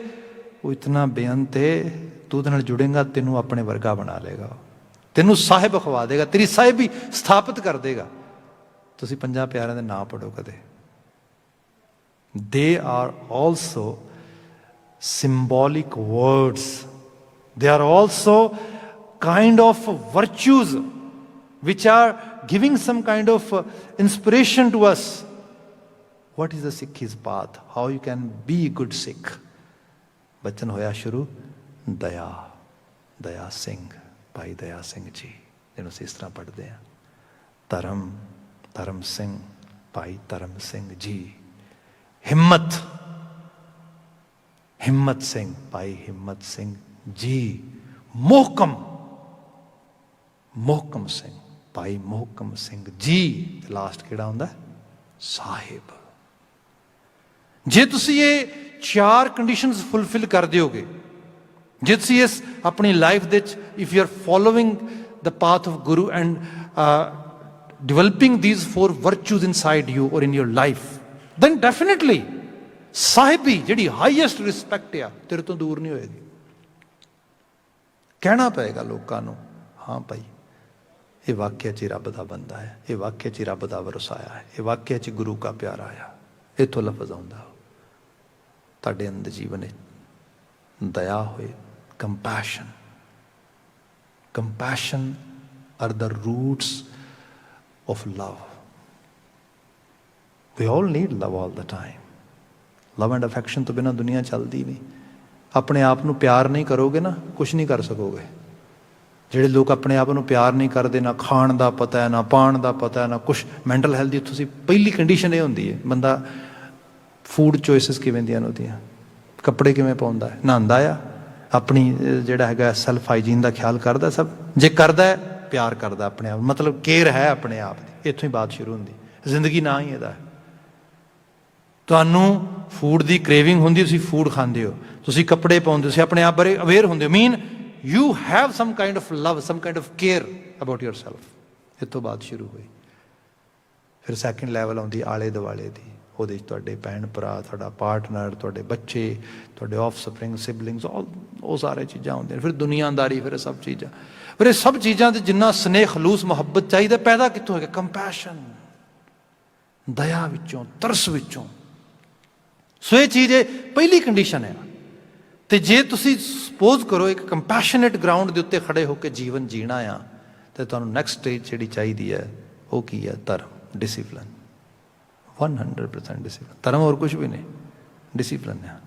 ਉਹ ਇਤਨਾ ਬੇਅੰਤ ਹੈ, ਤੂੰ ਉਹਦੇ ਨਾਲ ਜੁੜੇਗਾ, ਤੈਨੂੰ ਆਪਣੇ ਵਰਗਾ ਬਣਾ ਲੇਗਾ, ਤੈਨੂੰ ਸਾਹਿਬ ਖਵਾ ਦੇਗਾ, ਤੇਰੀ ਸਾਹਿਬੀ ਸਥਾਪਿਤ ਕਰ ਦੇਗਾ. ਤੁਸੀਂ ਪੰਜਾਂ ਪਿਆਰਿਆਂ ਦੇ ਨਾਂ ਪੜ੍ਹੋ ਕਦੇ. They are also symbolic words. They are also kind of virtues which are giving some kind of inspiration to us. What is the Sikh's path? How you can be a good Sikh? ਬਚਨ ਹੋਇਆ ਸ਼ੁਰੂ, ਦਇਆ ਸਿੰਘ, ਭਾਈ ਦਇਆ ਸਿੰਘ ਜੀ, ਜਿਹਨੂੰ ਅਸੀਂ ਇਸ ਤਰ੍ਹਾਂ ਪੜ੍ਹਦੇ ਹਾਂ. ਧਰਮ ਸਿੰਘ, ਭਾਈ ਧਰਮ ਸਿੰਘ ਜੀ. ਹਿੰਮਤ ਸਿੰਘ, ਭਾਈ ਹਿੰਮਤ ਸਿੰਘ ਜੀ. ਮੋਹਕਮ ਸਿੰਘ, ਭਾਈ ਮੋਹਕਮ ਸਿੰਘ ਜੀ. ਲਾਸਟ ਕਿਹੜਾ ਹੁੰਦਾ? ਸਾਹਿਬ. ਜੇ ਤੁਸੀਂ ਇਹ 4 ਕੰਡੀਸ਼ਨਸ ਫੁਲਫਿਲ ਕਰ ਦਿਓਗੇ, ਜੇ ਤੁਸੀਂ ਇਸ ਆਪਣੀ ਲਾਈਫ ਦੇ ਵਿੱਚ, if you are following the path of Guru and developing these 4 virtues inside you or in your life, then definitely ਸਾਹਿਬੀ ਜਿਹੜੀ ਹਾਈਐਸਟ ਰਿਸਪੈਕਟ ਆ, ਤੇਰੇ ਤੋਂ ਦੂਰ ਨਹੀਂ ਹੋਏਗੀ. ਕਹਿਣਾ ਪਏਗਾ ਲੋਕਾਂ ਨੂੰ, ਹਾਂ ਭਾਈ ਇਹ ਵਾਕਿਆ 'ਚ ਰੱਬ ਦਾ ਬੰਦਾ ਹੈ, ਇਹ ਵਾਕਿਆ 'ਚ ਰੱਬ ਦਾ ਵਰਸਾਇਆ ਹੈ, ਇਹ ਵਾਕਿਆ 'ਚ ਗੁਰੂ ਕਾ ਪਿਆਰਾ ਆ. ਇੱਥੋਂ ਲਫ਼ਜ਼ ਆਉਂਦਾ. ਤੁਹਾਡੇ ਅੰਦਰ ਜੀਵਨ ਦਇਆ ਹੋਏ, compassion are the roots of love. We all need love all the time. Love and affection ਤੋਂ ਬਿਨਾਂ ਦੁਨੀਆ ਚੱਲਦੀ ਨਹੀਂ. ਆਪਣੇ ਆਪ ਨੂੰ ਪਿਆਰ ਨਹੀਂ ਕਰੋਗੇ ਨਾ, ਕੁਛ ਨਹੀਂ ਕਰ ਸਕੋਗੇ. ਜਿਹੜੇ ਲੋਕ ਆਪਣੇ ਆਪ ਨੂੰ ਪਿਆਰ ਨਹੀਂ ਕਰਦੇ, ਨਾ ਖਾਣ ਦਾ ਪਤਾ ਹੈ, ਨਾ ਪਾਣ ਦਾ ਪਤਾ ਹੈ, ਨਾ ਕੁਛ, ਮੈਂਟਲ ਹੈਲਥ ਦੀ ਤੁਸੀਂ ਪਹਿਲੀ ਕੰਡੀਸ਼ਨ ਇਹ ਹੁੰਦੀ ਹੈ, ਬੰਦਾ ਫੂਡ ਚੋਇਸਿਸ ਕਿਵੇਂ ਦੀਆਂ ਉਹਦੀਆਂ, ਕੱਪੜੇ ਕਿਵੇਂ ਪਾਉਂਦਾ ਹੈ, ਨਹਾਉਂਦਾ ਆ, ਆਪਣੀ ਜਿਹੜਾ ਹੈਗਾ ਸੈਲਫ ਹਾਈਜੀਨ ਦਾ ਖਿਆਲ ਕਰਦਾ. ਸਭ ਜੇ ਕਰਦਾ, ਪਿਆਰ ਕਰਦਾ ਆਪਣੇ ਆਪ, ਮਤਲਬ ਕੇਅਰ ਹੈ ਆਪਣੇ ਆਪ ਦੀ. ਇੱਥੋਂ ਹੀ ਬਾਤ ਸ਼ੁਰੂ ਹੁੰਦੀ. ਜ਼ਿੰਦਗੀ ਨਾ ਹੀ ਇਹਦਾ. ਤੁਹਾਨੂੰ ਫੂਡ ਦੀ ਕ੍ਰੇਵਿੰਗ ਹੁੰਦੀ, ਤੁਸੀਂ ਫੂਡ ਖਾਂਦੇ ਹੋ, ਤੁਸੀਂ ਕੱਪੜੇ ਪਾਉਂਦੇ ਹੋ, ਤੁਸੀਂ ਆਪਣੇ ਆਪ ਬਾਰੇ ਅਵੇਅਰ ਹੁੰਦੇ ਹੋ. Mean you have some kind of love, some kind of care about yourself. ਇੱਥੋਂ ਬਾਤ ਸ਼ੁਰੂ ਹੋਈ. ਫਿਰ ਸੈਕਿੰਡ ਲੈਵਲ ਆਉਂਦੀ ਆਲੇ ਦੁਆਲੇ ਦੀ. ਉਹਦੇ 'ਚ ਤੁਹਾਡੇ ਭੈਣ ਭਰਾ, ਤੁਹਾਡਾ ਪਾਰਟਨਰ, ਤੁਹਾਡੇ ਬੱਚੇ, ਤੁਹਾਡੇ ਆਫਸਪ੍ਰਿੰਗ, ਸਿਬਲਿੰਗਸ, ਉਹ ਸਾਰੇ ਚੀਜ਼ਾਂ ਹੁੰਦੀਆਂ. ਫਿਰ ਦੁਨੀਆਦਾਰੀ, ਫਿਰ ਇਹ ਸਭ ਚੀਜ਼ਾਂ. ਫਿਰ ਇਹ ਸਭ ਚੀਜ਼ਾਂ 'ਤੇ ਜਿੰਨਾ ਸਨੇਹ, ਖਲੂਸ, ਮੁਹੱਬਤ ਚਾਹੀਦਾ, ਪੈਦਾ ਕਿੱਥੋਂ ਹੋਏਗਾ? ਕੰਪੈਸ਼ਨ, ਦਇਆ ਵਿੱਚੋਂ, ਤਰਸ ਵਿੱਚੋਂ. ਸੋ ਇਹ ਚੀਜ਼ ਇਹ ਪਹਿਲੀ ਕੰਡੀਸ਼ਨ ਹੈ. ਤੇ ਜੇ ਤੁਸੀਂ ਸਪੋਜ਼ ਕਰੋ ਇੱਕ ਕੰਪੈਸ਼ਨੇਟ ਗਰਾਊਂਡ ਦੇ ਉੱਤੇ ਖੜੇ ਹੋ ਕੇ ਜੀਵਨ ਜੀਣਾ ਆ, ਤੇ ਤੁਹਾਨੂੰ ਨੈਕਸਟ ਸਟੇਜ ਜਿਹੜੀ ਚਾਹੀਦੀ ਹੈ ਉਹ ਕੀ ਹੈ? ਧਰਮ, ਡਿਸਿਪਲਿਨ. 100% ਡਿਸਿਪਲਿਨ. ਧਰਮ ਹੋਰ ਕੁਛ ਵੀ ਨਹੀਂ, ਡਿਸਿਪਲਿਨ ਹੈ.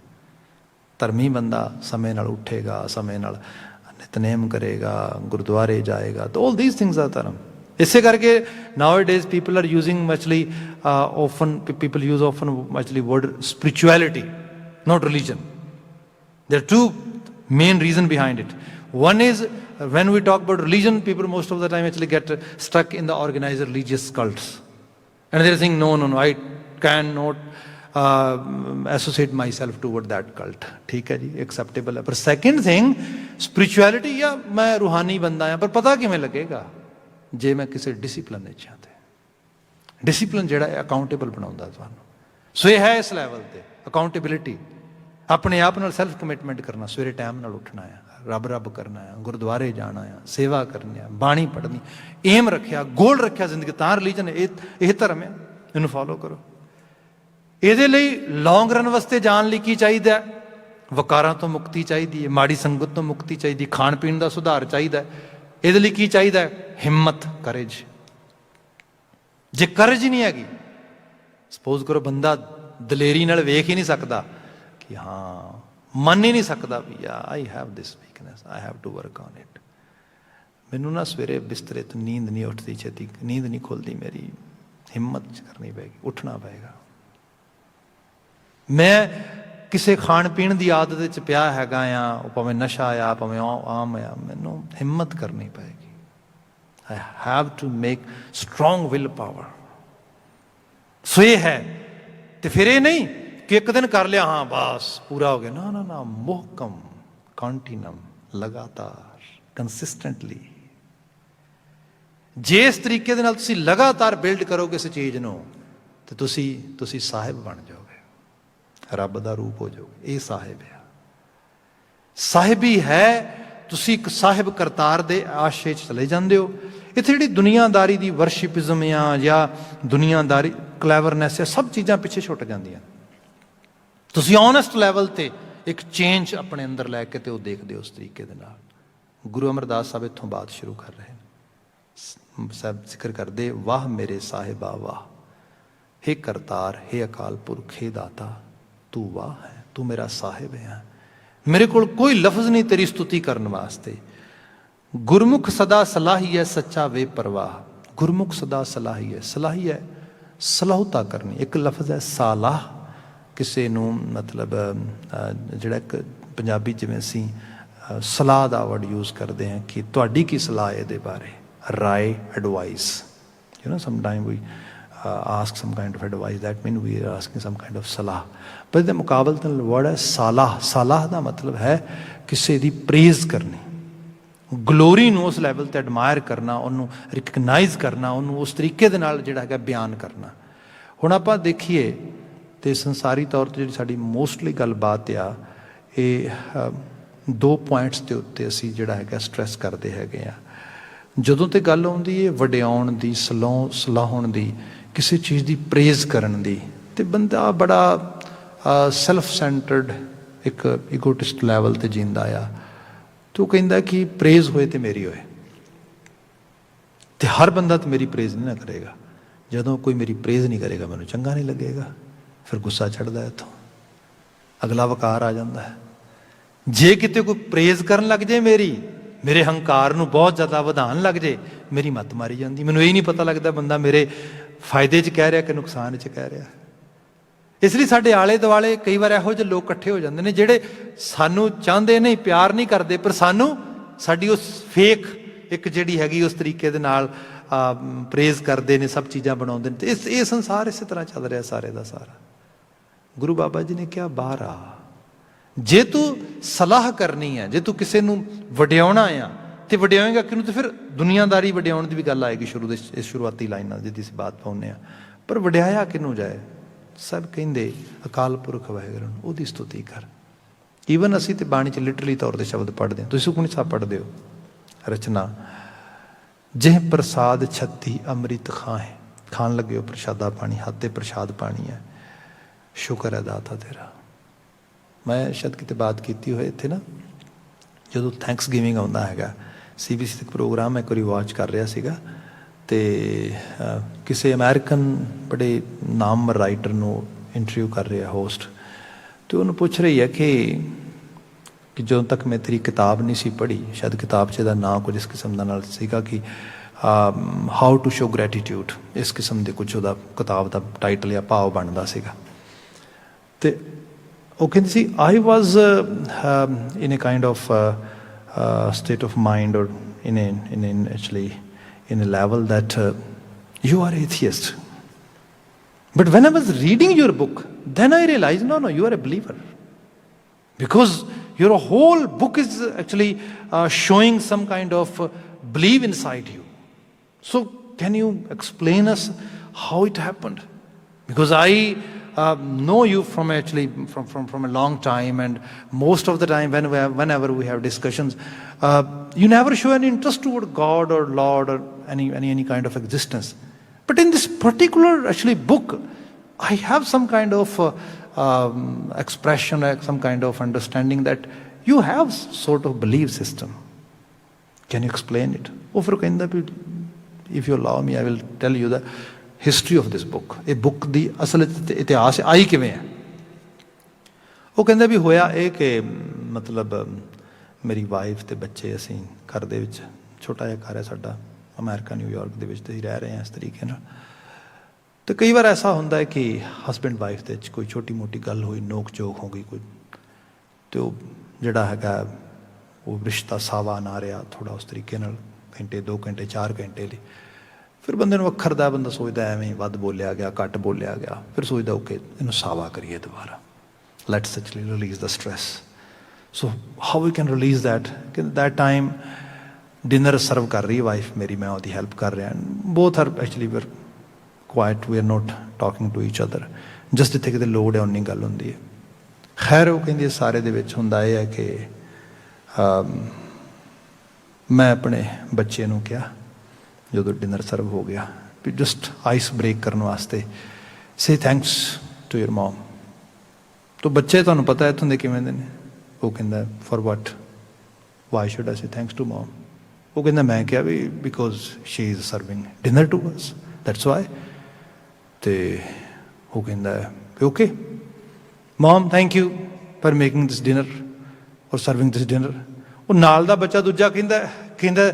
ਧਰਮੀ ਬੰਦਾ ਸਮੇਂ ਨਾਲ ਉੱਠੇਗਾ, ਸਮੇਂ ਨਾਲ ਨਿਤਨੇਮ ਕਰੇਗਾ, ਗੁਰਦੁਆਰੇ ਜਾਏਗਾ. ਤਾਂ ਆਲ ਥੀਸ ਥਿੰਗਸ ਆਰ ਧਰਮ. ਇਸੇ ਕਰਕੇ nowadays people are using muchly people use muchly word spirituality, not religion. There are 2 main reasons behind it. One is when we talk about religion, people most of the time actually get stuck in the organized religious cults, and they're saying no, I cannot associate myself toward that cult. ठीक है जी, acceptable है. पर second thing, spirituality, या मैं रूहानी बंदा हाँ, पर पता किमें लगेगा? जे मैं किसी डिसिप्लिन ਵਿੱਚ ਹਾਂ ਤੇ ਡਿਸਿਪਲਿਨ ਜਿਹੜਾ ਹੈ ਅਕਾਊਂਟੇਬਲ ਬਣਾਉਂਦਾ ਤੁਹਾਨੂੰ। ਸੋ ਇਹ ਹੈ ਇਸ ਲੈਵਲ ਤੇ ਅਕਾਊਂਟੇਬਿਲਿਟੀ, ਆਪਣੇ ਆਪ ਨਾਲ ਸੈਲਫ ਕਮਿਟਮੈਂਟ ਕਰਨਾ, ਸਵੇਰੇ ਟਾਈਮ ਨਾਲ ਉੱਠਣਾ ਆ, ਰੱਬ ਰੱਬ ਕਰਨਾ ਆ, ਗੁਰਦੁਆਰੇ ਜਾਣਾ ਆ, ਸੇਵਾ ਕਰਨੀ ਆ, ਬਾਣੀ ਪੜ੍ਹਨੀ, ਏਮ ਰੱਖਿਆ, ਗੋਲ ਰੱਖਿਆ ਜ਼ਿੰਦਗੀ, ਤਾਂ ਰਿਲੀਜਨ ਇਹ ਧਰਮ ਹੈ, ਇਹਨੂੰ ਫੋਲੋ ਕਰੋ। ਇਹਦੇ ਲਈ ਲੌਂਗ ਰਨ ਵਾਸਤੇ ਜਾਣ ਲਈ ਕੀ ਚਾਹੀਦਾ? ਵਕਾਰਾਂ ਤੋਂ ਮੁਕਤੀ ਚਾਹੀਦੀ ਹੈ, ਮਾੜੀ ਸੰਗਤ ਤੋਂ ਮੁਕਤੀ ਚਾਹੀਦੀ, ਖਾਣ ਪੀਣ ਦਾ ਸੁਧਾਰ ਚਾਹੀਦਾ। ਇਹਦੇ ਲਈ ਕੀ ਚਾਹੀਦਾ? ਹਿੰਮਤ, ਕਰੇਜ। ਜੇ ਕਰੇਜ ਹੀ ਨਹੀਂ ਹੈਗੀ, ਸਪੋਜ਼ ਕਰੋ ਬੰਦਾ ਦਲੇਰੀ ਨਾਲ ਵੇਖ ਹੀ ਨਹੀਂ ਸਕਦਾ ਕਿ ਹਾਂ, ਮੰਨ ਹੀ ਨਹੀਂ ਸਕਦਾ ਵੀ I have this weakness, I have to work on it. ਮੈਨੂੰ ਨਾ ਸਵੇਰੇ ਬਿਸਤਰੇ ਤੋਂ ਨੀਂਦ ਨਹੀਂ ਉੱਠਦੀ ਛੇਤੀ, ਨੀਂਦ ਨਹੀਂ ਖੁੱਲਦੀ ਮੇਰੀ, ਹਿੰਮਤ ਕਰਨੀ ਪਏਗੀ, ਉੱਠਣਾ ਪਏਗਾ। ਮੈਂ ਕਿਸੇ ਖਾਣ ਪੀਣ ਦੀ ਆਦਤ ਵਿੱਚ ਪਿਆ ਹੈਗਾ ਆ, ਉਹ ਭਾਵੇਂ ਨਸ਼ਾ ਆ, ਭਾਵੇਂ ਆਮ ਆ, ਮੈਨੂੰ ਹਿੰਮਤ ਕਰਨੀ ਪਏਗੀ। I have to make strong will power। ਸੋ ਇਹ ਹੈ। ਤੇ ਫਿਰ ਇਹ ਨਹੀਂ ਕਿ ਇੱਕ ਦਿਨ ਕਰ ਲਿਆ, ਹਾਂ ਬਸ ਪੂਰਾ ਹੋ ਗਿਆ, ਨਾ ਨਾ ਨਾ, ਮੁਹਕਮ, ਕੰਟੀਨਮ, ਲਗਾਤਾਰ, ਕੰਸਿਸਟੈਂਟਲੀ। ਜੇ ਇਸ ਤਰੀਕੇ ਦੇ ਨਾਲ ਤੁਸੀਂ ਲਗਾਤਾਰ ਬਿਲਡ ਕਰੋਗੇ ਇਸ ਚੀਜ਼ ਨੂੰ, ਤੇ ਤੁਸੀਂ ਸਾਹਿਬ ਬਣ ਜਾਓਗੇ, ਰੱਬ ਦਾ ਰੂਪ ਹੋ ਜਾਓਗੇ। ਇਹ ਸਾਹਿਬ ਆ, ਸਾਹਿਬੀ ਹੈ। ਤੁਸੀਂ ਇੱਕ ਸਾਹਿਬ ਕਰਤਾਰ ਦੇ ਆਸ਼ੇ 'ਚ ਚਲੇ ਜਾਂਦੇ ਹੋ। ਇੱਥੇ ਜਿਹੜੀ ਦੁਨੀਆਦਾਰੀ ਦੀ ਵਰਸ਼ਿਪਿਜ਼ਮ ਆ, ਜਾਂ ਦੁਨੀਆਦਾਰੀ ਕਲੈਵਰਨੈਸ ਆ, ਸਭ ਚੀਜ਼ਾਂ ਪਿੱਛੇ ਛੁੱਟ ਜਾਂਦੀਆਂ। ਤੁਸੀਂ ਓਨੈਸਟ ਲੈਵਲ ਤੇ ਇੱਕ ਚੇਂਜ ਆਪਣੇ ਅੰਦਰ ਲੈ ਕੇ ਤੇ ਉਹ ਦੇਖਦੇ ਹੋ ਉਸ ਤਰੀਕੇ ਦੇ ਨਾਲ। ਗੁਰੂ ਅਮਰਦਾਸ ਸਾਹਿਬ ਇੱਥੋਂ ਬਾਤ ਸ਼ੁਰੂ ਕਰ ਰਹੇ ਨੇ। ਸਾਹਿਬ ਜ਼ਿਕਰ ਕਰਦੇ, ਵਾਹ ਮੇਰੇ ਸਾਹਿਬਾ ਵਾਹ, ਹੇ ਕਰਤਾਰ, ਹੇ ਅਕਾਲ ਪੁਰਖ, ਹੇ ਦਾਤਾ, ਤੂੰ ਵਾਹ ਹੈ, ਤੂੰ ਮੇਰਾ ਸਾਹਿਬ ਹੈ। ਮੇਰੇ ਕੋਲ ਕੋਈ ਲਫ਼ਜ਼ ਨਹੀਂ ਤੇਰੀ ਸਤੁਤੀ ਕਰਨ ਵਾਸਤੇ। ਗੁਰਮੁਖ ਸਦਾ ਸਲਾਹੀ ਹੈ, ਸੱਚਾ ਵੇ ਪਰਵਾਹ। ਗੁਰਮੁਖ ਸਦਾ ਸਲਾਹੀ ਹੈ, ਸਲਾਹੀ ਹੈ ਸਲਾਹੁਤਾ ਕਰਨੀ। ਇੱਕ ਲਫ਼ਜ਼ ਹੈ ਸਾਲਾਹ, ਕਿਸੇ ਨੂੰ ਮਤਲਬ ਜਿਹੜਾ ਇੱਕ ਪੰਜਾਬੀ ਜਿਵੇਂ ਅਸੀਂ ਸਲਾਹ ਦਾ ਵਰਡ ਯੂਜ਼ ਕਰਦੇ ਹਾਂ ਕਿ ਤੁਹਾਡੀ ਕੀ ਸਲਾਹ ਇਹਦੇ ਬਾਰੇ, ਰਾਏ, advice. You know sometime we ask some kind of advice, that means we are asking some kind of salah, but the ਮੁਕਾਬਲਤਨ word ਹੈ ਸਾਲਾਹ। ਸਾਲਾਹ ਦਾ ਮਤਲਬ ਹੈ ਕਿਸੇ ਦੀ ਪ੍ਰੇਜ਼ ਕਰਨੀ, ਗਲੋਰੀ ਨੂੰ ਉਸ ਲੈਵਲ ਤੇ ਐਡਮਾਇਰ ਕਰਨਾ, ਉਹਨੂੰ ਰਿਕਗਨਾਈਜ਼ ਕਰਨਾ, ਉਹਨੂੰ ਉਸ ਤਰੀਕੇ ਦੇ ਨਾਲ ਜਿਹੜਾ ਹੈਗਾ ਬਿਆਨ ਕਰਨਾ। ਹੁਣ ਆਪਾਂ ਦੇਖੀਏ ਤੇ ਸੰਸਾਰੀ ਤੌਰ ਤੇ ਜਿਹੜੀ ਸਾਡੀ ਮੋਸਟਲੀ ਗੱਲਬਾਤ ਆ, ਇਹ 2 ਪੁਆਇੰਟਸ ਦੇ ਉੱਤੇ ਅਸੀਂ ਜਿਹੜਾ ਹੈਗਾ ਸਟ੍ਰੈਸ ਕਰਦੇ ਹੈਗੇ ਆ। ਜਦੋਂ ਤੇ ਗੱਲ ਆਉਂਦੀ ਹੈ ਵਡਿਆਉਣ ਦੀ, ਸਲਾਹੁਣ ਦੀ, ਕਿਸੇ ਚੀਜ਼ ਦੀ ਪ੍ਰੇਜ਼ ਕਰਨ ਦੀ, ਤੇ ਬੰਦਾ ਬੜਾ ਸੈਲਫ ਸੈਂਟਰਡ ਇੱਕ ਇਗੋਟਿਸਟ ਲੈਵਲ ਤੇ ਜੀਂਦਾ ਆ। ਤੇ ਉਹ ਕਹਿੰਦਾ ਕਿ ਪ੍ਰੇਜ਼ ਹੋਏ ਤੇ ਮੇਰੀ ਹੋਏ, ਤੇ ਹਰ ਬੰਦਾ ਤੇ ਮੇਰੀ ਪ੍ਰੇਜ਼ ਨਹੀਂ ਨਾ ਕਰੇਗਾ। ਜਦੋਂ ਕੋਈ ਮੇਰੀ ਪ੍ਰੇਜ਼ ਨਹੀਂ ਕਰੇਗਾ ਮੈਨੂੰ ਚੰਗਾ ਨਹੀਂ ਲੱਗੇਗਾ, ਫਿਰ ਗੁੱਸਾ ਚੜ੍ਹਦਾ ਇੱਥੋਂ, ਅਗਲਾ ਵਕਾਰ ਆ ਜਾਂਦਾ ਹੈ। ਜੇ ਕਿਤੇ ਕੋਈ ਪ੍ਰੇਜ਼ ਕਰਨ ਲੱਗ ਜਾਏ, ਮੇਰੇ ਹੰਕਾਰ ਨੂੰ ਬਹੁਤ ਜ਼ਿਆਦਾ ਵਧਾਉਣ ਲੱਗ ਜਾਏ, ਮੇਰੀ ਮੱਤ ਮਾਰੀ ਜਾਂਦੀ। ਮੈਨੂੰ ਇਹ ਨਹੀਂ ਪਤਾ ਲੱਗਦਾ ਬੰਦਾ ਮੇਰੇ ਫਾਇਦੇ 'ਚ ਕਹਿ ਰਿਹਾ ਕਿ ਨੁਕਸਾਨ 'ਚ ਕਹਿ ਰਿਹਾ। ਇਸ ਲਈ ਸਾਡੇ ਆਲੇ ਦੁਆਲੇ ਕਈ ਵਾਰ ਇਹੋ ਜਿਹੇ ਲੋਕ ਇਕੱਠੇ ਹੋ ਜਾਂਦੇ ਨੇ ਜਿਹੜੇ ਸਾਨੂੰ ਚਾਹੁੰਦੇ ਨਹੀਂ, ਪਿਆਰ ਨਹੀਂ ਕਰਦੇ, ਪਰ ਸਾਨੂੰ ਸਾਡੀ ਉਸ ਫੇਕ ਇੱਕ ਜਿਹੜੀ ਹੈਗੀ ਉਸ ਤਰੀਕੇ ਦੇ ਨਾਲ ਪ੍ਰੇਜ਼ ਕਰਦੇ ਨੇ, ਸਭ ਚੀਜ਼ਾਂ ਬਣਾਉਂਦੇ ਨੇ। ਤੇ ਇਹ ਸੰਸਾਰ ਇਸੇ ਤਰ੍ਹਾਂ ਚੱਲ ਰਿਹਾ ਸਾਰੇ ਦਾ ਸਾਰਾ। ਗੁਰੂ ਬਾਬਾ ਜੀ ਨੇ ਕਿਹਾ, ਬਾਹਰ ਆ, ਜੇ ਤੂੰ ਸਲਾਹ ਕਰਨੀ ਹੈ, ਜੇ ਤੂੰ ਕਿਸੇ ਨੂੰ ਵਡਿਆਉਣਾ ਆ, ਤੇ ਵਡਿਆਏਗਾ ਕਿਹਨੂੰ? ਤੇ ਫਿਰ ਦੁਨੀਆਦਾਰੀ ਵਡਿਆਉਣ ਦੀ ਵੀ ਗੱਲ ਆਏਗੀ ਇਸ ਸ਼ੁਰੂਆਤੀ ਲਾਈਨਾਂ ਜਿਹਦੀ ਅਸੀਂ ਬਾਤ ਪਾਉਂਦੇ ਹਾਂ। ਪਰ ਵਡਿਆਇਆ ਕਿਹਨੂੰ ਜਾਏ? ਸਭ ਕਹਿੰਦੇ ਅਕਾਲ ਪੁਰਖ ਵਾਹਿਗੁਰੂ ਨੂੰ, ਉਹਦੀ ਸਤੁਤੀ ਕਰ। ਈਵਨ ਅਸੀਂ ਤੇ ਬਾਣੀ 'ਚ ਲਿਟਰਲੀ ਤੌਰ 'ਤੇ ਸ਼ਬਦ ਪੜ੍ਹਦੇ ਹਾਂ। ਤੁਸੀਂ ਸੁਖਮਨੀ ਸਾਹਿਬ ਪੜ੍ਹਦੇ ਹੋ, ਰਚਨਾ, ਜਿਹ ਪ੍ਰਸਾਦ ਛੱਤੀ ਅੰਮ੍ਰਿਤ ਖਾਏ। ਖਾਣ ਲੱਗੇ ਹੋ ਪ੍ਰਸ਼ਾਦਾ ਪਾਣੀ, ਹੱਥ 'ਤੇ ਪ੍ਰਸ਼ਾਦ ਪਾਣੀ ਹੈ, ਸ਼ੁਕਰ ਹੈ ਦਾਤਾ ਤੇਰਾ। ਮੈਂ ਸ਼ਾਇਦ ਕਿਤੇ ਬਾਤ ਕੀਤੀ ਹੋਏ ਇੱਥੇ ਨਾ, ਜਦੋਂ ਥੈਂਕਸ ਗਿਵਿੰਗ ਆਉਂਦਾ ਹੈਗਾ, CBC ਦਾ ਪ੍ਰੋਗਰਾਮ ਮੈਂ ਇੱਕ ਵਾਰੀ ਵਾਚ ਕਰ ਰਿਹਾ ਸੀਗਾ, ਅਤੇ ਕਿਸੇ ਅਮਰੀਕਨ ਬੜੇ ਨਾਮਵਰ ਰਾਈਟਰ ਨੂੰ ਇੰਟਰਵਿਊ ਕਰ ਰਿਹਾ ਹੋਸਟ, ਅਤੇ ਉਹਨੂੰ ਪੁੱਛ ਰਹੀ ਹੈ ਕਿ ਜਦੋਂ ਤੱਕ ਮੈਂ ਤੇਰੀ ਕਿਤਾਬ ਨਹੀਂ ਸੀ ਪੜ੍ਹੀ, ਸ਼ਾਇਦ ਕਿਤਾਬ 'ਚ ਇਹਦਾ ਨਾਂ ਕੁਝ ਇਸ ਕਿਸਮ ਦਾ ਨਾਲ ਸੀਗਾ ਕਿ ਹਾਊ ਟੂ ਸ਼ੋ ਗ੍ਰੈਟੀਟਿਊਡ, ਇਸ ਕਿਸਮ ਦੇ ਕੁਝ ਉਹਦਾ ਕਿਤਾਬ ਦਾ ਟਾਈਟਲ ਜਾਂ ਭਾਵ ਬਣਦਾ ਸੀਗਾ। ਅਤੇ ਉਹ ਕਹਿੰਦੀ ਸੀ, I was in a kind of state of mind, or in a level that you are atheist. But when I was reading your book, then I realized, no, you are a believer. Because your whole book is actually showing some kind of belief inside you. So can you explain us how it happened. Because I know you from actually from a long time, and most of the time whenever we have discussions, you never show any interest toward God or Lord or any kind of existence. But in this particular actually book, I have some kind of expression, some kind of understanding that you have sort of belief system. Can you explain it? ਉਹ ਫਿਰ ਕਹਿੰਦਾ ਵੀ if you allow me, I will tell you the history of this book. ਇਹ book ਦੀ ਅਸਲ ਇਤਿਹਾਸ ਆਈ ਕਿਵੇਂ ਹੈ। ਉਹ ਕਹਿੰਦਾ ਵੀ ਹੋਇਆ ਇਹ ਕਿ ਮਤਲਬ ਮੇਰੀ ਵਾਈਫ ਤੇ ਬੱਚੇ, ਅਸੀਂ ਘਰ ਦੇ ਵਿੱਚ ਛੋਟਾ ਜਿਹਾ ਘਰ ਹੈ ਸਾਡਾ, ਅਮਰੀਕਾ ਨਿਊਯਾਰਕ ਦੇ ਵਿੱਚ ਅਸੀਂ ਰਹਿ ਰਹੇ ਹਾਂ ਇਸ ਤਰੀਕੇ ਨਾਲ। ਤੇ ਕਈ ਵਾਰ ਐਸਾ ਹੁੰਦਾ ਹੈ ਕਿ ਹਸਬੈਂਡ ਵਾਈਫ ਦੇ ਵਿੱਚ ਕੋਈ ਛੋਟੀ ਮੋਟੀ ਗੱਲ ਹੋਈ, ਨੋਕ ਝੋਕ ਹੋ ਗਈ ਕੋਈ, ਤੇ ਉਹ ਜਿਹੜਾ ਹੈਗਾ ਉਹ ਰਿਸ਼ਤਾ ਸਾਵਾ ਨਾ ਰਿਹਾ ਥੋੜ੍ਹਾ ਉਸ ਤਰੀਕੇ ਨਾਲ, ਘੰਟੇ 2 ਘੰਟੇ 4 ਘੰਟੇ ਲਈ। ਫਿਰ ਬੰਦੇ ਨੂੰ ਅੱਖਰਦਾ, ਬੰਦਾ ਸੋਚਦਾ ਐਵੇਂ ਵੱਧ ਬੋਲਿਆ ਗਿਆ, ਘੱਟ ਬੋਲਿਆ ਗਿਆ, ਫਿਰ ਸੋਚਦਾ ਓਕੇ ਇਹਨੂੰ ਸਾਵਾ ਕਰੀਏ ਦੁਬਾਰਾ, let's actually release the stress. So how we can release that, ਕਿ ਦੈਟ ਟਾਈਮ ਡਿਨਰ ਸਰਵ ਕਰ ਰਹੀ ਵਾਈਫ ਮੇਰੀ, ਮੈਂ ਉਹਦੀ ਹੈਲਪ ਕਰ ਰਿਹਾ, both are actually were quiet, we are not talking to each other, just ਜਿੱਥੇ ਕਿਤੇ ਲੋੜ ਹੈ ਉਨੀ ਗੱਲ ਹੁੰਦੀ ਹੈ। ਖੈਰ ਉਹ ਕਹਿੰਦੀ ਸਾਰੇ ਦੇ ਵਿੱਚ ਹੁੰਦਾ ਇਹ ਹੈ ਕਿ ਮੈਂ ਆਪਣੇ ਬੱਚੇ ਨੂੰ ਕਿਹਾ ਜਦੋਂ ਡਿਨਰ ਸਰਵ ਹੋ ਗਿਆ ਵੀ ਜਸਟ ਆਈਸ ਬ੍ਰੇਕ ਕਰਨ ਵਾਸਤੇ, ਸੇ ਥੈਂਕਸ ਟੂ ਯੂਰ ਮੋਮ। ਤੋ ਬੱਚੇ ਤੁਹਾਨੂੰ ਪਤਾ ਇੱਥੋਂ ਦੇ ਕਿਵੇਂ ਦੇ ਨੇ। ਉਹ ਕਹਿੰਦਾ for what, why should I say thanks to mom. ਉਹ ਕਹਿੰਦਾ ਮੈਂ ਕਿਹਾ ਵੀ because she is serving dinner to us, that's why. ਤੇ ਉਹ ਕਹਿੰਦਾ okay mom thank you for making this dinner or serving this dinner. ਉਹ ਨਾਲ ਦਾ ਬੱਚਾ ਦੂਜਾ ਕਹਿੰਦਾ